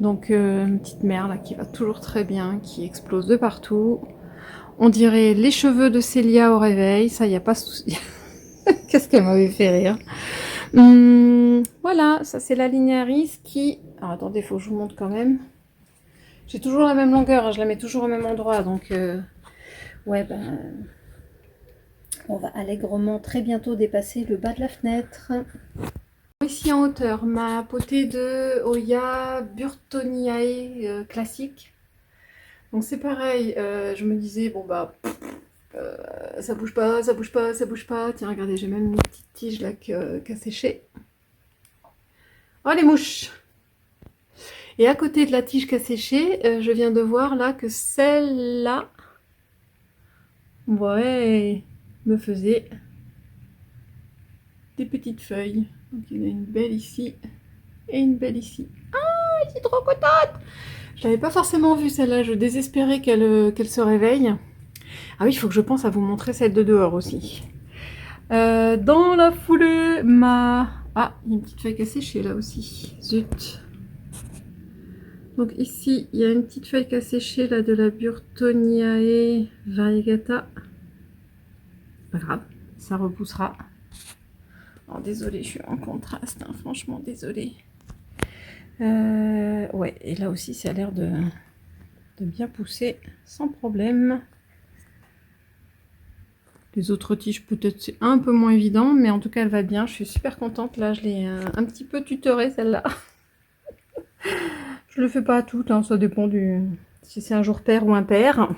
Donc, une petite mère là qui va toujours très bien, qui explose de partout. On dirait les cheveux de Célia au réveil, ça, il n'y a pas de souci. Qu'est-ce qu'elle m'avait fait rire. Voilà, ça c'est la linéaris qui... Alors, attendez, il faut que je vous montre quand même. J'ai toujours la même longueur, hein, je la mets toujours au même endroit, donc... ouais, ben... on va allègrement très bientôt dépasser le bas de la fenêtre. Ici en hauteur, ma potée de Hoya Burtoniae classique. Donc c'est pareil, je me disais, bon bah, ça bouge pas, ça bouge pas, ça bouge pas. Tiens, regardez, j'ai même une petite tige là qui a séché. Oh les mouches! Et à côté de la tige qui a séché, je viens de voir là que celle-là, ouais, me faisait des petites feuilles. Donc il y en a une belle ici et une belle ici. Ah, elle est trop contente! Je l'avais pas forcément vue celle-là, je désespérais qu'elle se réveille. Ah oui, il faut que je pense à vous montrer celle de dehors aussi. Dans la foulée, Ah, il y a une petite feuille qui a séché là aussi. Zut. Donc ici, il y a une petite feuille qui a séché là de la Burtoniae variegata. Pas grave, ça repoussera. Oh, désolée, je suis en contraste, hein, franchement, désolée. Ouais, et là aussi, ça a l'air de bien pousser sans problème. Les autres tiges, peut-être c'est un peu moins évident, mais en tout cas, elle va bien. Je suis super contente. Là, je l'ai un petit peu tutorée, celle-là. Je le fais pas à toutes, hein, ça dépend si c'est un jour pair ou impair.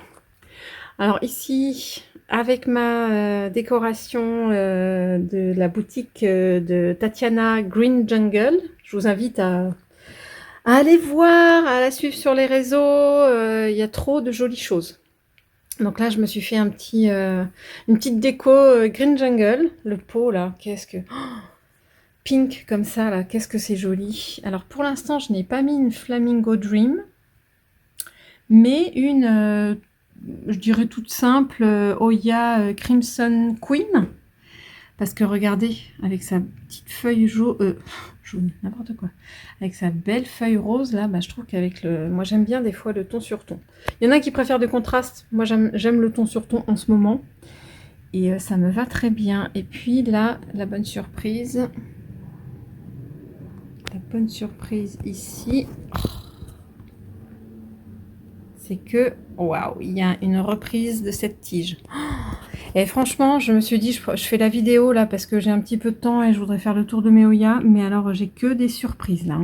Alors ici, avec ma décoration de la boutique de Tatiana Green Jungle, je vous invite à aller voir, à la suivre sur les réseaux. Il y a trop de jolies choses. Donc là, je me suis fait une petite déco Green Jungle. Le pot, là, qu'est-ce que... Oh, pink, comme ça, là, qu'est-ce que c'est joli. Alors, pour l'instant, je n'ai pas mis une Flamingo Dream, mais une, je dirais toute simple, Hoya Crimson Queen. Parce que regardez, avec sa petite feuille jaune, n'importe quoi. Avec sa belle feuille rose, là, bah, je trouve qu'avec le... Moi, j'aime bien des fois le ton sur ton. Il y en a qui préfèrent des contrastes. Moi, j'aime le ton sur ton en ce moment. Et ça me va très bien. Et puis là, la bonne surprise. La bonne surprise ici, c'est que, waouh, il y a une reprise de cette tige. Et franchement, je me suis dit, je fais la vidéo là parce que j'ai un petit peu de temps et je voudrais faire le tour de mes Oya. Mais alors, j'ai que des surprises là.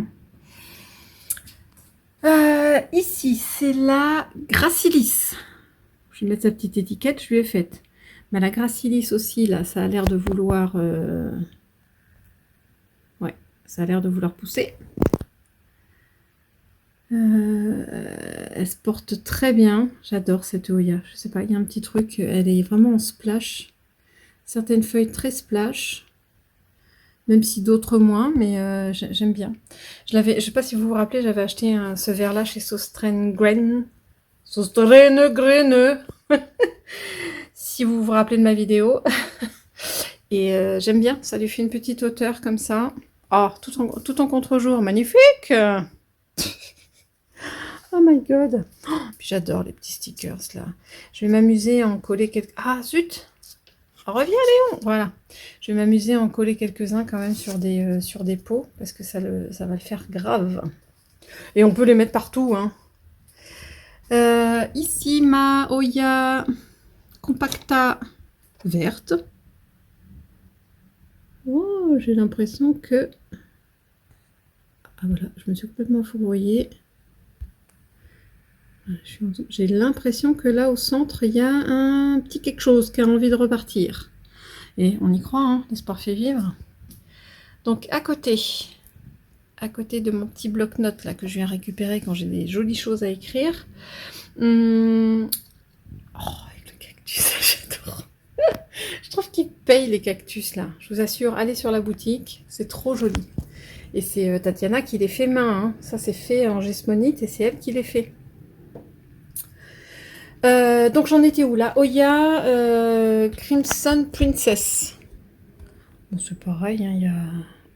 Ici, c'est la Gracilis. Je vais mettre sa petite étiquette, je lui ai faite. Mais la Gracilis aussi, là, ça a l'air de vouloir... Ouais, ça a l'air de vouloir pousser. Elle se porte très bien. J'adore cette Oya. Je sais pas, il y a un petit truc. Elle est vraiment en splash. Certaines feuilles très splash. Même si d'autres moins, mais j'aime bien. Je sais pas si vous vous rappelez, j'avais acheté ce verre-là chez Sostren Grene. Si vous vous rappelez de ma vidéo. Et j'aime bien. Ça lui fait une petite hauteur comme ça. Oh, tout en contre-jour. Magnifique! Oh my god! Oh, puis j'adore les petits stickers là. Je vais m'amuser à en coller quelques... Ah zut! Reviens Léon! Voilà. Je vais m'amuser à en coller quelques-uns quand même sur des pots parce que ça va le faire grave. Et on peut les mettre partout, hein. Ici ma Oya Compacta verte. Oh, j'ai l'impression que... Ah voilà, je me suis complètement fourvoyée. J'ai l'impression que là au centre, il y a un petit quelque chose qui a envie de repartir. Et on y croit, hein, l'espoir fait vivre. Donc à côté de mon petit bloc-notes là que je viens récupérer quand j'ai des jolies choses à écrire. Oh, avec le cactus, j'adore. Je trouve qu'ils payent les cactus là. Je vous assure, allez sur la boutique, c'est trop joli. Et c'est Tatiana qui les fait main. Hein. Ça c'est fait en gesmonite et c'est elle qui les fait. Donc j'en étais où là? Oya Crimson Princess. Bon, c'est pareil, il n'y a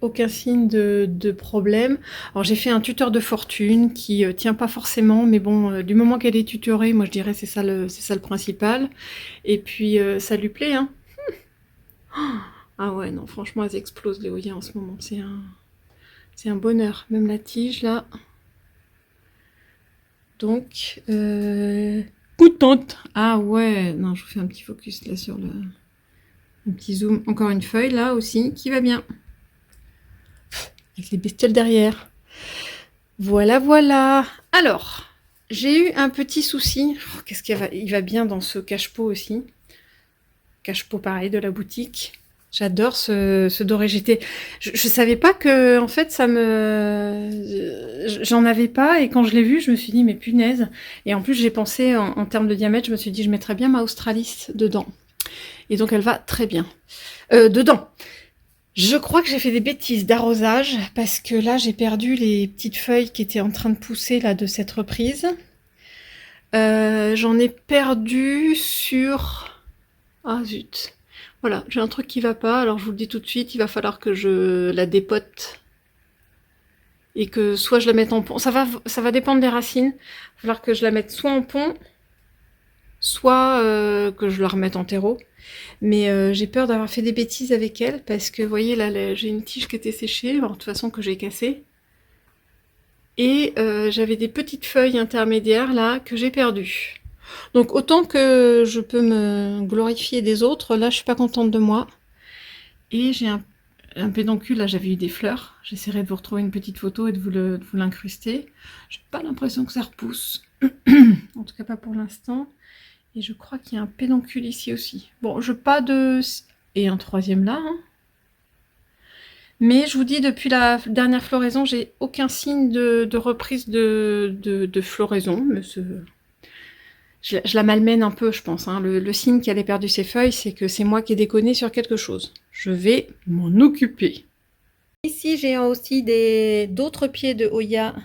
aucun signe de problème. Alors j'ai fait un tuteur de fortune qui tient pas forcément, mais bon, du moment qu'elle est tutorée, moi je dirais c'est ça le principal. Et puis ça lui plaît, hein. Ah ouais, non, franchement elles explosent les Oya en ce moment, c'est un bonheur. Même la tige là. Donc, contente. Ah ouais, non, je vous fais un petit focus là sur un petit zoom. Encore une feuille là aussi qui va bien. Avec les bestioles derrière. Voilà, voilà. Alors, j'ai eu un petit souci. Oh, qu'est-ce qu'il va... Il va bien dans ce cache-pot aussi. Cache-pot pareil de la boutique. J'adore ce doré. Je savais pas que, en fait, j'en avais pas. Et quand je l'ai vu, je me suis dit, mais punaise. Et en plus, j'ai pensé en termes de diamètre, je me suis dit, je mettrais bien ma Australis dedans. Et donc, elle va très bien. Dedans. Je crois que j'ai fait des bêtises d'arrosage parce que là, j'ai perdu les petites feuilles qui étaient en train de pousser là de cette reprise. J'en ai perdu sur... Ah zut. Voilà, j'ai un truc qui va pas, alors je vous le dis tout de suite, il va falloir que je la dépote. Et que soit je la mette en pont, ça va dépendre des racines. Il va falloir que je la mette soit en pont, soit que je la remette en terreau. Mais j'ai peur d'avoir fait des bêtises avec elle, parce que vous voyez là, j'ai une tige qui était séchée, de toute façon que j'ai cassée. Et j'avais des petites feuilles intermédiaires là que j'ai perdues. Donc autant que je peux me glorifier des autres, là je suis pas contente de moi. Et j'ai un pédoncule, là j'avais eu des fleurs. J'essaierai de vous retrouver une petite photo et de vous l'incruster. J'ai pas l'impression que ça repousse. En tout cas pas pour l'instant. Et je crois qu'il y a un pédoncule ici aussi. Bon, je pas de... Et un troisième là. Hein. Mais je vous dis, depuis la dernière floraison, j'ai aucun signe de reprise de floraison. Mais je la malmène un peu, je pense. Hein. Le signe qu'elle ait perdu ses feuilles, c'est que c'est moi qui ai déconné sur quelque chose. Je vais m'en occuper. Ici, j'ai aussi d'autres pieds de Oya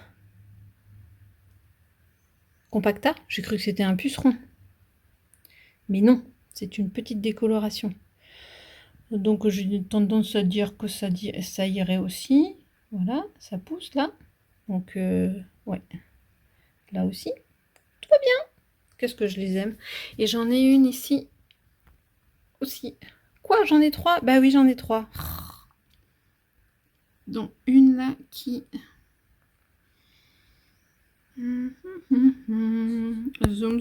Compacta. J'ai cru que c'était un puceron. Mais non, c'est une petite décoloration. Donc j'ai tendance à dire que ça irait aussi. Voilà, ça pousse là. Donc, ouais, là aussi, tout va bien. Qu'est-ce que je les aime. Et j'en ai une ici aussi. Quoi, j'en ai 3? Bah oui, j'en ai 3. Donc, une là qui... Zoom,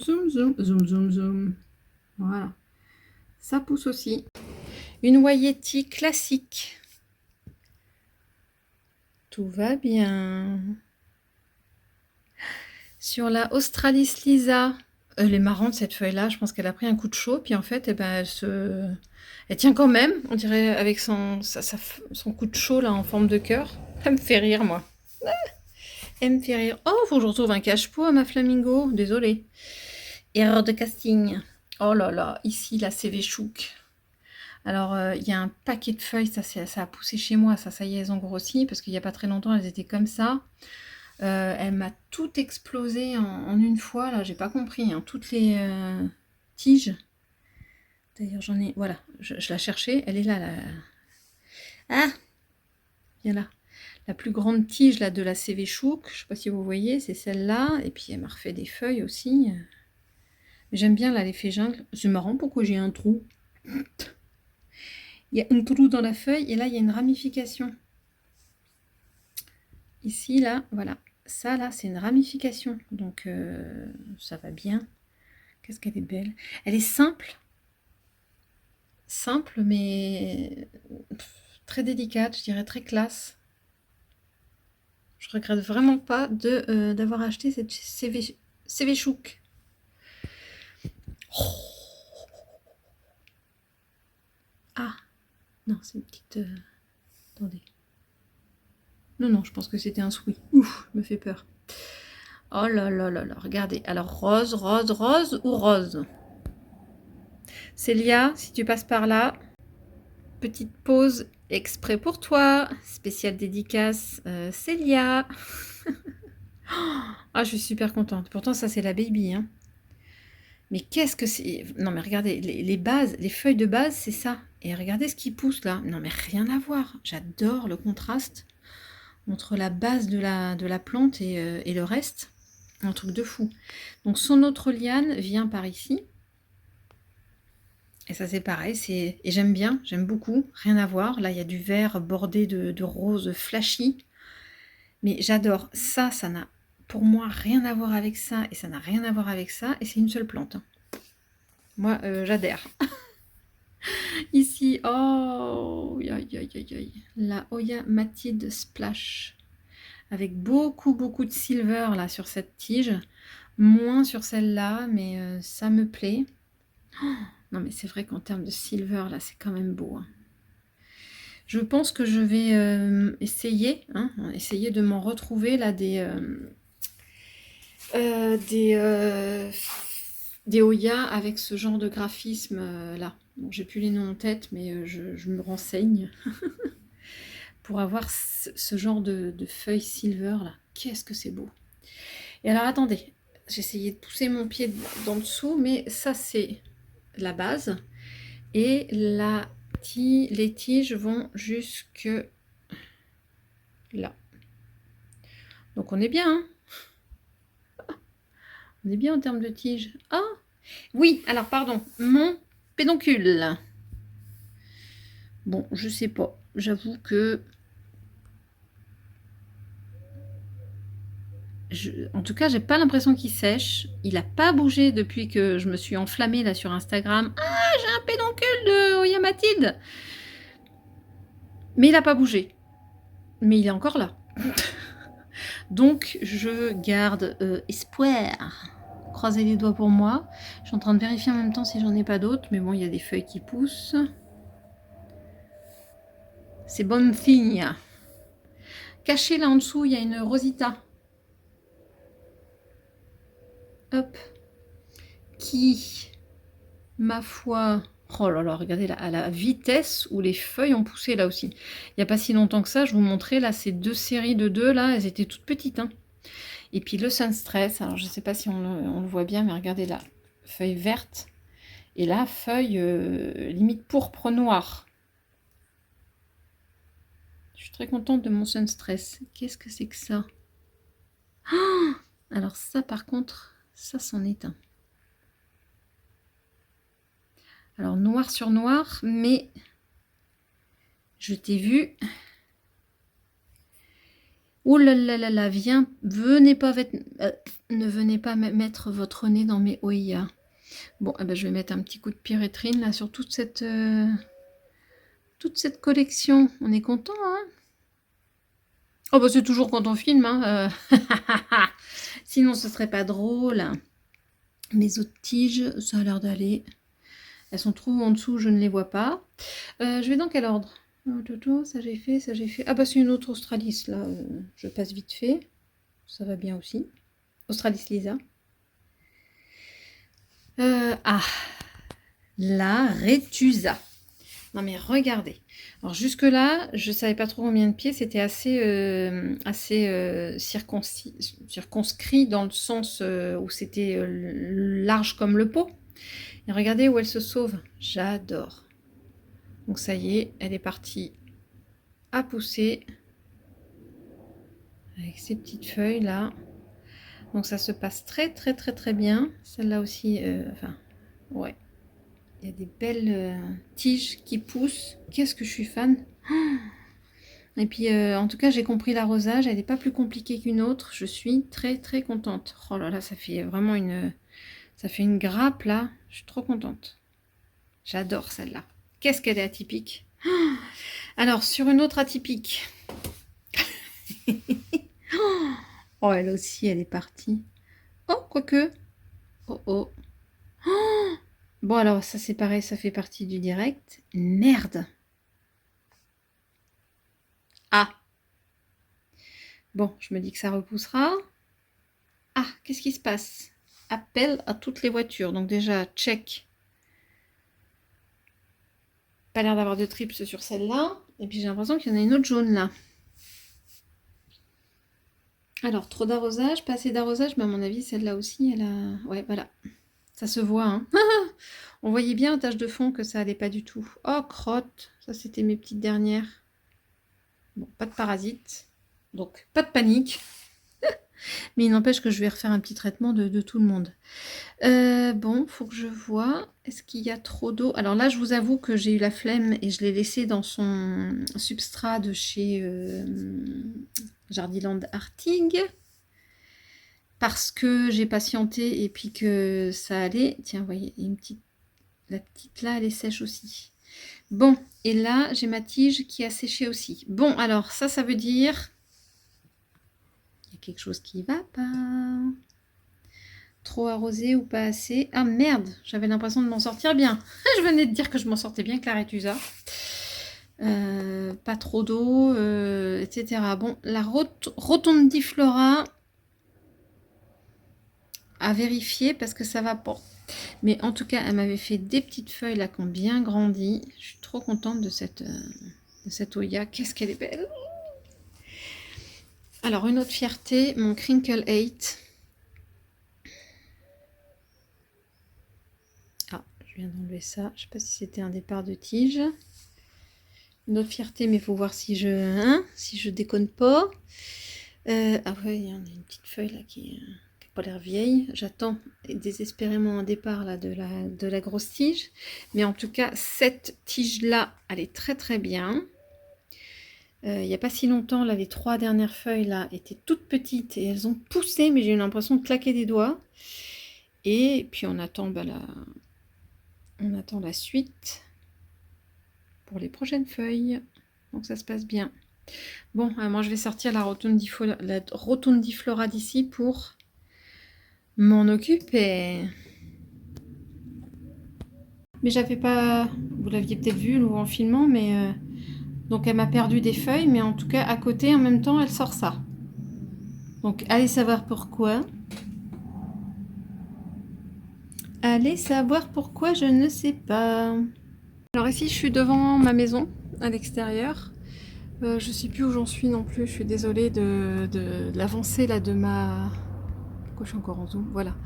zoom, zoom, zoom, zoom, zoom. Voilà. Ça pousse aussi. Une Wayeti classique. Tout va bien. Sur la Australis Lisa, elle est marrante cette feuille-là. Je pense qu'elle a pris un coup de chaud. Puis en fait, eh ben, elle tient quand même. On dirait avec son coup de chaud là en forme de cœur. Elle me fait rire, moi. Elle me fait rire. Oh, faut que je retrouve un cache-pot à ma flamingo. Désolée. Erreur de casting. Oh là là, ici la CV Chouk. Alors, il y a un paquet de feuilles, ça a poussé chez moi, ça y est, elles ont grossi, parce qu'il n'y a pas très longtemps, elles étaient comme ça. Elle m'a tout explosé en une fois, là, j'ai pas compris, hein, toutes les tiges. D'ailleurs, j'en ai, voilà, je la cherchais, elle est là, là. Ah, viens là. La plus grande tige, là, de la CV Chouk, je sais pas si vous voyez, c'est celle-là, et puis elle m'a refait des feuilles aussi. J'aime bien, là, l'effet jungle. C'est marrant, pourquoi j'ai un trou? Il y a un trou dans la feuille, et là, il y a une ramification. Ici, là, voilà. Ça, là, c'est une ramification. Donc, ça va bien. Qu'est-ce qu'elle est belle. Elle est simple. Simple, mais très délicate, je dirais très classe. Je regrette vraiment pas d'avoir acheté cette CV Chouk. Oh. Ah, non, c'est une petite... Attendez. Non, non, je pense que c'était un souhait. Ouf, me fait peur. Oh là là là là, regardez. Alors, rose, rose, rose ou rose? Célia, si tu passes par là, petite pause exprès pour toi. Spéciale dédicace, Célia. Ah, je suis super contente. Pourtant, ça, c'est la baby, hein. Mais qu'est-ce que c'est... Non, mais regardez, les bases, les feuilles de base, c'est ça. Et regardez ce qui pousse, là. Non, mais rien à voir. J'adore le contraste entre la base de la plante et le reste. Un truc de fou. Donc, son autre liane vient par ici. Et ça, c'est pareil. Et j'aime bien, j'aime beaucoup. Rien à voir. Là, il y a du vert bordé de rose flashy. Mais j'adore. Ça n'a pour moi rien à voir avec ça. Et ça n'a rien à voir avec ça. Et c'est une seule plante. Moi, j'adhère. Ici, oh, aïe, aïe, aïe, aïe. La Oya Matide Splash. Avec beaucoup, beaucoup de silver là sur cette tige. Moins sur celle-là, mais ça me plaît. Oh, non, mais c'est vrai qu'en termes de silver, là, c'est quand même beau. Hein. Je pense que je vais essayer de m'en retrouver là des Oya avec ce genre de graphisme là. Bon, j'ai plus les noms en tête, mais je me renseigne pour avoir ce genre de feuilles silver là. Qu'est-ce que c'est beau! Et alors attendez, j'ai essayé de pousser mon pied d'en dessous, mais ça c'est la base. Et les tiges vont jusque là. Donc on est bien, hein? On est bien en termes de tiges. Ah oui, alors pardon, mon pédoncule. Bon, je sais pas. J'avoue que... En tout cas, j'ai pas l'impression qu'il sèche. Il a pas bougé depuis que je me suis enflammée là sur Instagram. Ah, j'ai un pédoncule de Oyamatide. Mais il a pas bougé. Mais il est encore là. Donc, je garde espoir. Croisez les doigts pour moi. Je suis en train de vérifier en même temps si j'en ai pas d'autres. Mais bon, il y a des feuilles qui poussent. C'est bonne signe. Caché là en dessous, il y a une Rosita. Hop. Qui, ma foi... Oh là là, regardez là, à la vitesse où les feuilles ont poussé là aussi. Il n'y a pas si longtemps que ça, je vous montrais là ces deux séries de deux là, elles étaient toutes petites. Hein. Et puis le Sunstress, alors je ne sais pas si on le voit bien, mais regardez là, feuille verte. Et là, feuille limite pourpre noire. Je suis très contente de mon Sunstress. Qu'est-ce que c'est que ça? Ah, alors ça, par contre, ça c'en est un. Alors, noir sur noir, mais je t'ai vu. Oh là là là là, ne venez pas mettre votre nez dans mes Oya. Bon, eh ben, je vais mettre un petit coup de pyrétrine là sur toute cette collection. On est content, hein? Oh bah c'est toujours quand on filme, hein. Sinon ce serait pas drôle. Mes autres tiges, ça a l'air d'aller. Elles sont trop en dessous, je ne les vois pas. Je vais dans quel ordre? Ça j'ai fait, ça j'ai fait. Ah bah c'est une autre Australis là. Je passe vite fait. Ça va bien aussi. Australis Lisa. La Rétusa. Non mais regardez. Alors jusque là, je savais pas trop combien de pieds. C'était assez circonscrit dans le sens où c'était large comme le pot. Et regardez où elle se sauve. J'adore. Donc ça y est, elle est partie à pousser avec ces petites feuilles là. Donc ça se passe très très très très bien. Celle-là aussi, enfin, ouais. Il y a des belles tiges qui poussent. Qu'est-ce que je suis fan. Et puis en tout cas j'ai compris l'arrosage. Elle n'est pas plus compliquée qu'une autre. Je suis très très contente. Oh là là, ça fait vraiment ça fait une grappe là. Je suis trop contente. J'adore celle-là. Qu'est-ce qu'elle est atypique. Alors sur une autre atypique. Oh, elle aussi, elle est partie. Oh, quoique. Oh, oh. Oh, bon, alors, ça, c'est pareil, ça fait partie du direct. Merde. Ah. Bon, je me dis que ça repoussera. Ah, qu'est-ce qui se passe? Appel à toutes les voitures. Donc déjà, check. Pas l'air d'avoir de trips sur celle-là. Et puis j'ai l'impression qu'il y en a une autre jaune là. Alors, trop d'arrosage, pas assez d'arrosage, mais à mon avis, celle-là aussi, elle a... Ouais, voilà. Ça se voit, hein. On voyait bien en tâche de fond que ça allait pas du tout. Oh, crotte. Ça, c'était mes petites dernières. Bon, pas de parasites. Donc, pas de panique. Mais il n'empêche que je vais refaire un petit traitement de tout le monde. Bon, faut que je vois. Est-ce qu'il y a trop d'eau? Alors là, je vous avoue que j'ai eu la flemme et je l'ai laissé dans son substrat de chez Jardiland Artig. Parce que j'ai patienté et puis que ça allait. Tiens, vous voyez, la petite là, elle est sèche aussi. Bon, et là, j'ai ma tige qui a séché aussi. Bon, alors, ça veut dire... Il y a quelque chose qui va pas. Trop arrosé ou pas assez. Ah merde, j'avais l'impression de m'en sortir bien. Je venais de dire que je m'en sortais bien avec la Rétusa. Pas trop d'eau, etc. Bon, la Rotundiflora à vérifier parce que ça va pas. Mais en tout cas, elle m'avait fait des petites feuilles là qui ont bien grandi. Je suis trop contente de cette Oya. Qu'est-ce qu'elle est belle! Alors, une autre fierté, mon Crinkle 8. Ah, je viens d'enlever ça. Je sais pas si c'était un départ de tige. Une autre fierté, mais il faut voir si je déconne pas. Ah ouais, il y en a une petite feuille là qui n'a pas l'air vieille. J'attends désespérément un départ là de la grosse tige. Mais en tout cas, cette tige-là, elle est très très bien. Il n'y a pas si longtemps, là, les 3 dernières feuilles là étaient toutes petites et elles ont poussé, mais j'ai eu l'impression de claquer des doigts. Et puis on attend, on attend la suite pour les prochaines feuilles. Donc ça se passe bien. Bon, moi je vais sortir la Rotundiflora d'ici pour m'en occuper. Mais j'avais pas, vous l'aviez peut-être vu en filmant, mais donc elle m'a perdu des feuilles, mais en tout cas à côté en même temps elle sort ça. Donc allez savoir pourquoi. Allez savoir pourquoi, je ne sais pas. Alors ici je suis devant ma maison à l'extérieur. Je sais plus où j'en suis non plus, je suis désolée de l'avancée là de ma... Pourquoi je suis encore en zoom? Voilà.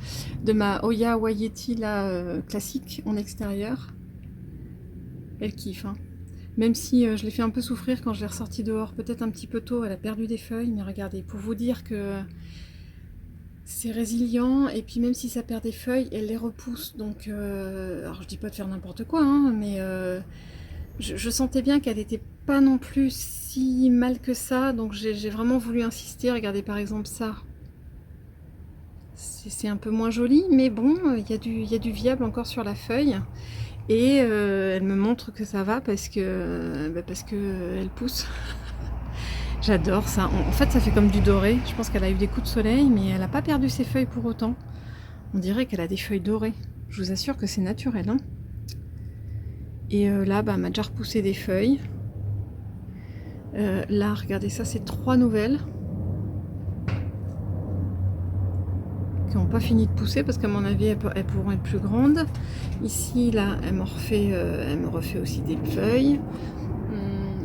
De ma Oya Wayeti là, classique en extérieur. Elle kiffe, hein. Même si je l'ai fait un peu souffrir quand je l'ai ressortie dehors, peut-être un petit peu tôt, elle a perdu des feuilles, mais regardez, pour vous dire que c'est résilient, et puis même si ça perd des feuilles, elle les repousse, donc alors je dis pas de faire n'importe quoi, hein, mais je sentais bien qu'elle n'était pas non plus si mal que ça, donc j'ai vraiment voulu insister. Regardez par exemple ça, c'est un peu moins joli, mais bon, il y a du viable encore sur la feuille. Et elle me montre que ça va parce que elle pousse. J'adore ça. En fait, ça fait comme du doré. Je pense qu'elle a eu des coups de soleil, mais elle n'a pas perdu ses feuilles pour autant. On dirait qu'elle a des feuilles dorées. Je vous assure que c'est naturel, hein. Et là, elle m'a déjà repoussé des feuilles. Là, regardez ça, c'est 3 nouvelles qui n'ont pas fini de pousser parce qu'à mon avis, elles pourront être plus grandes. Ici, là, elle me refait aussi des feuilles.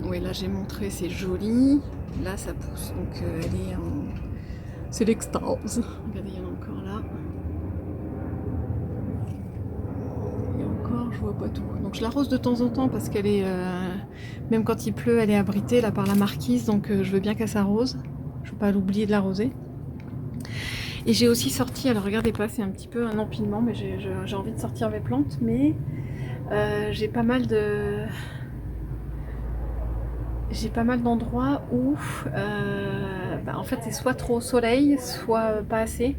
Oui, là, j'ai montré, c'est joli. Là, ça pousse, donc elle est en... C'est l'extase. Regardez, il y en a encore là. Et encore, je vois pas tout. Donc je l'arrose de temps en temps parce qu'elle est... même quand il pleut, elle est abritée là par la marquise, donc je veux bien qu'elle s'arrose. Je veux pas l'oublier de l'arroser. Et j'ai aussi sorti, alors regardez pas, c'est un petit peu un empilement, mais j'ai envie de sortir mes plantes, mais j'ai pas mal de... J'ai pas mal d'endroits où en fait c'est soit trop au soleil, soit pas assez.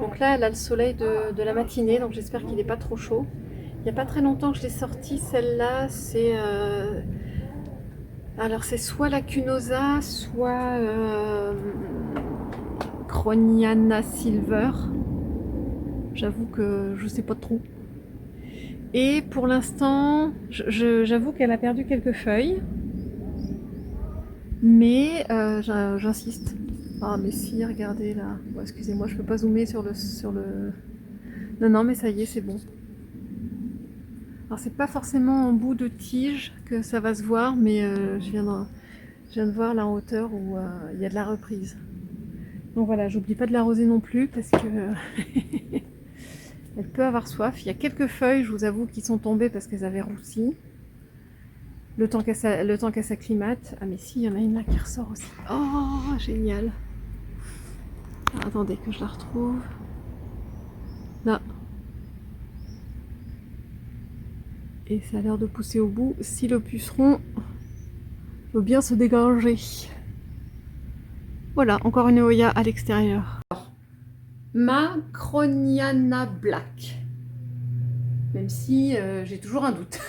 Donc là elle a le soleil de la matinée, donc j'espère qu'il n'est pas trop chaud. Il n'y a pas très longtemps que je l'ai sortie, celle-là, c'est alors c'est soit la Cunosa, soit Croniana Silver. J'avoue que je sais pas trop. Et pour l'instant, j'avoue qu'elle a perdu quelques feuilles. Mais j'insiste. Ah mais si, regardez là. Bon, excusez-moi, je peux pas zoomer sur le... Non, non, mais ça y est, c'est bon. Alors c'est pas forcément en bout de tige que ça va se voir, mais je viens de voir là en hauteur où il y a de la reprise. Donc voilà, j'oublie pas de l'arroser non plus parce que elle peut avoir soif. Il y a quelques feuilles, je vous avoue, qui sont tombées parce qu'elles avaient roussi. Le temps qu'elle s'acclimate. Ah mais si, il y en a une là qui ressort aussi. Oh, génial. Alors, attendez que je la retrouve. Là. Et ça a l'air de pousser au bout. Si le puceron veut bien se dégager. Voilà, encore une Oya à l'extérieur. Ma Croniana Black. Même si j'ai toujours un doute.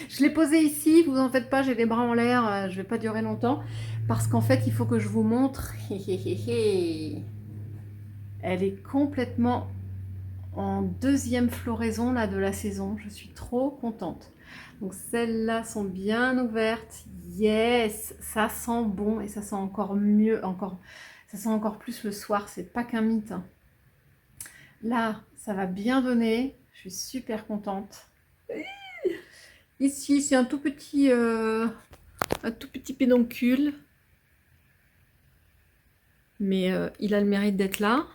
Je l'ai posée ici, vous en faites pas, j'ai les bras en l'air, je vais pas durer longtemps. Parce qu'en fait, il faut que je vous montre. Elle est complètement en deuxième floraison là, de la saison. Je suis trop contente. Donc celles-là sont bien ouvertes. Yes, ça sent bon et ça sent encore mieux, ça sent encore plus le soir. C'est pas qu'un mythe, hein. Là, ça va bien donner. Je suis super contente. Ici, c'est un tout petit pédoncule. Mais il a le mérite d'être là.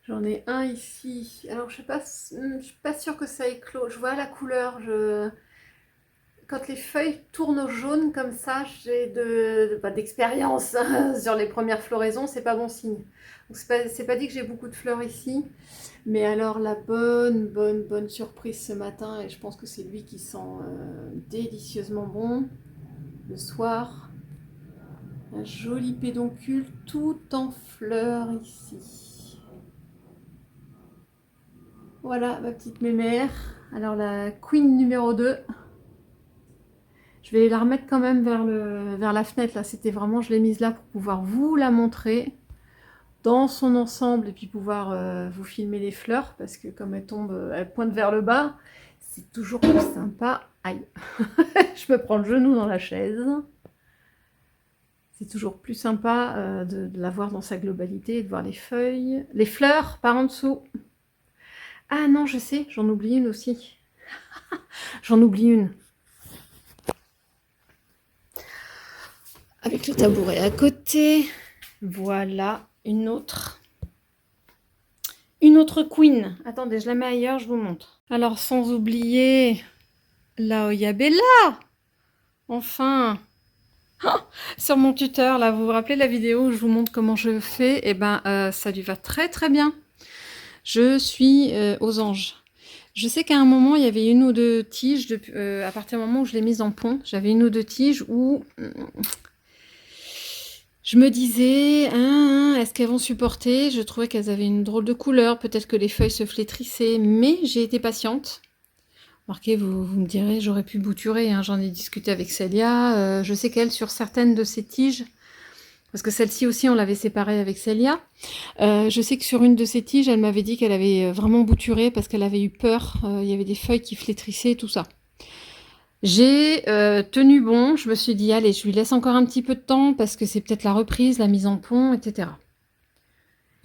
J'en ai un ici. Alors, je suis pas sûre que ça éclose. Je vois la couleur. Quand les feuilles tournent au jaune comme ça, j'ai d'expérience sur les premières floraisons, c'est pas bon signe. Donc, c'est pas dit que j'ai beaucoup de fleurs ici. Mais alors, la bonne surprise ce matin, et je pense que c'est lui qui sent délicieusement bon, le soir. Un joli pédoncule tout en fleurs ici. Voilà ma petite mémère. Alors la Queen numéro 2. Je vais la remettre quand même vers la fenêtre. Là, c'était vraiment, je l'ai mise là pour pouvoir vous la montrer dans son ensemble et puis pouvoir vous filmer les fleurs parce que comme elle pointe vers le bas, c'est toujours plus sympa. Aïe, je me prends le genou dans la chaise. C'est toujours plus sympa de la voir dans sa globalité et de voir les feuilles, les fleurs par en dessous. Ah non, je sais, j'en oublie une aussi. J'en oublie une. Avec le tabouret à côté. Voilà, une autre. Une autre queen. Attendez, je la mets ailleurs, je vous montre. Alors, sans oublier La Oyabella! Enfin! Sur mon tuteur, là, vous vous rappelez la vidéo où je vous montre comment je fais? Eh ben, ça lui va très très bien. Je suis aux anges. Je sais qu'à un moment, il y avait une ou deux tiges, à partir du moment où je l'ai mise en pont, j'avais une ou deux tiges où je me disais, est-ce qu'elles vont supporter? Je trouvais qu'elles avaient une drôle de couleur, peut-être que les feuilles se flétrissaient, mais j'ai été patiente. Remarquez, vous me direz, j'aurais pu bouturer, hein, j'en ai discuté avec Célia. Je sais qu'elle, sur certaines de ses tiges, parce que celle-ci aussi, on l'avait séparée avec Célia, je sais que sur une de ses tiges, elle m'avait dit qu'elle avait vraiment bouturé parce qu'elle avait eu peur. Il y avait des feuilles qui flétrissaient, tout ça. J'ai tenu bon, je me suis dit, allez, je lui laisse encore un petit peu de temps parce que c'est peut-être la reprise, la mise en pont, etc.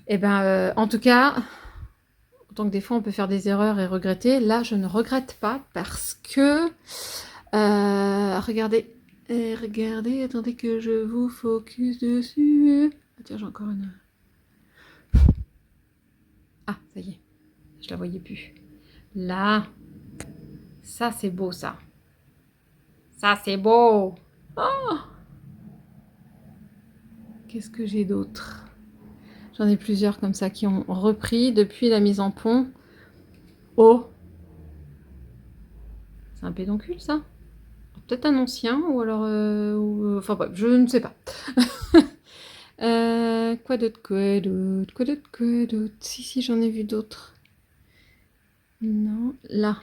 Et ben, en tout cas, autant que des fois on peut faire des erreurs et regretter, là je ne regrette pas parce que, regardez, regardez, attendez que je vous focus dessus. Ah, tiens, j'ai encore une... Ah, ça y est, je la voyais plus. Là, ça c'est beau ça. Ça c'est beau. Oh, qu'est-ce que j'ai d'autre? J'en ai plusieurs comme ça qui ont repris depuis la mise en pont. Oh, c'est un pédoncule ça? Peut-être un ancien ou alors... enfin bref, je ne sais pas. Quoi d'autre? Quoi d'autre? Quoi d'autre? Quoi d'autre? Si, j'en ai vu d'autres. Non, là.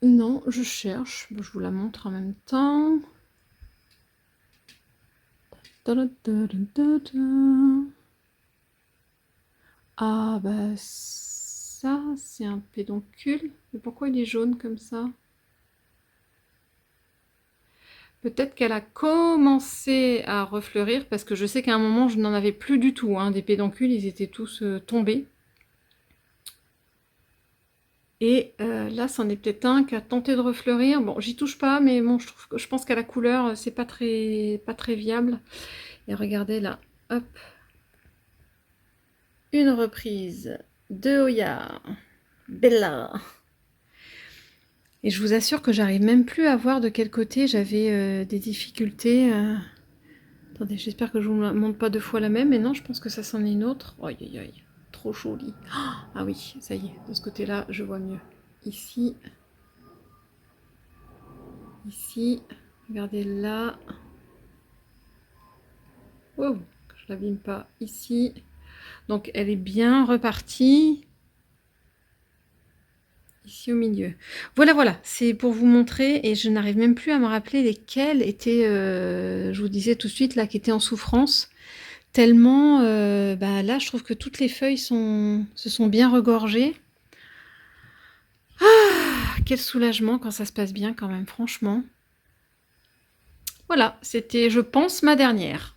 Non, je cherche. Bon, je vous la montre en même temps. Ah bah ça, c'est un pédoncule. Mais pourquoi il est jaune comme ça? Peut-être qu'elle a commencé à refleurir parce que je sais qu'à un moment, je n'en avais plus du tout. Hein, des pédoncules, ils étaient tous tombés. Et là, c'en est peut-être un qui a tenté de refleurir. Bon, j'y touche pas, mais bon, je pense qu'à la couleur, c'est pas très viable. Et regardez là, hop, une reprise de Oya Bella. Et je vous assure que j'arrive même plus à voir de quel côté j'avais des difficultés. Attendez, j'espère que je vous montre pas deux fois la même. Mais non, je pense que ça c'en est une autre. Aïe, aïe, aïe, trop joli. Ah oui, ça y est, de ce côté-là, je vois mieux. Ici, ici, regardez là. Oh, que je l'abîme pas. Ici. Donc, elle est bien repartie. Ici au milieu. Voilà, c'est pour vous montrer, et je n'arrive même plus à me rappeler lesquelles étaient, je vous disais tout de suite, là, qui étaient en souffrance. Tellement, bah, là, je trouve que toutes les feuilles se sont bien regorgées. Ah, quel soulagement quand ça se passe bien quand même, franchement. Voilà, c'était, je pense, ma dernière.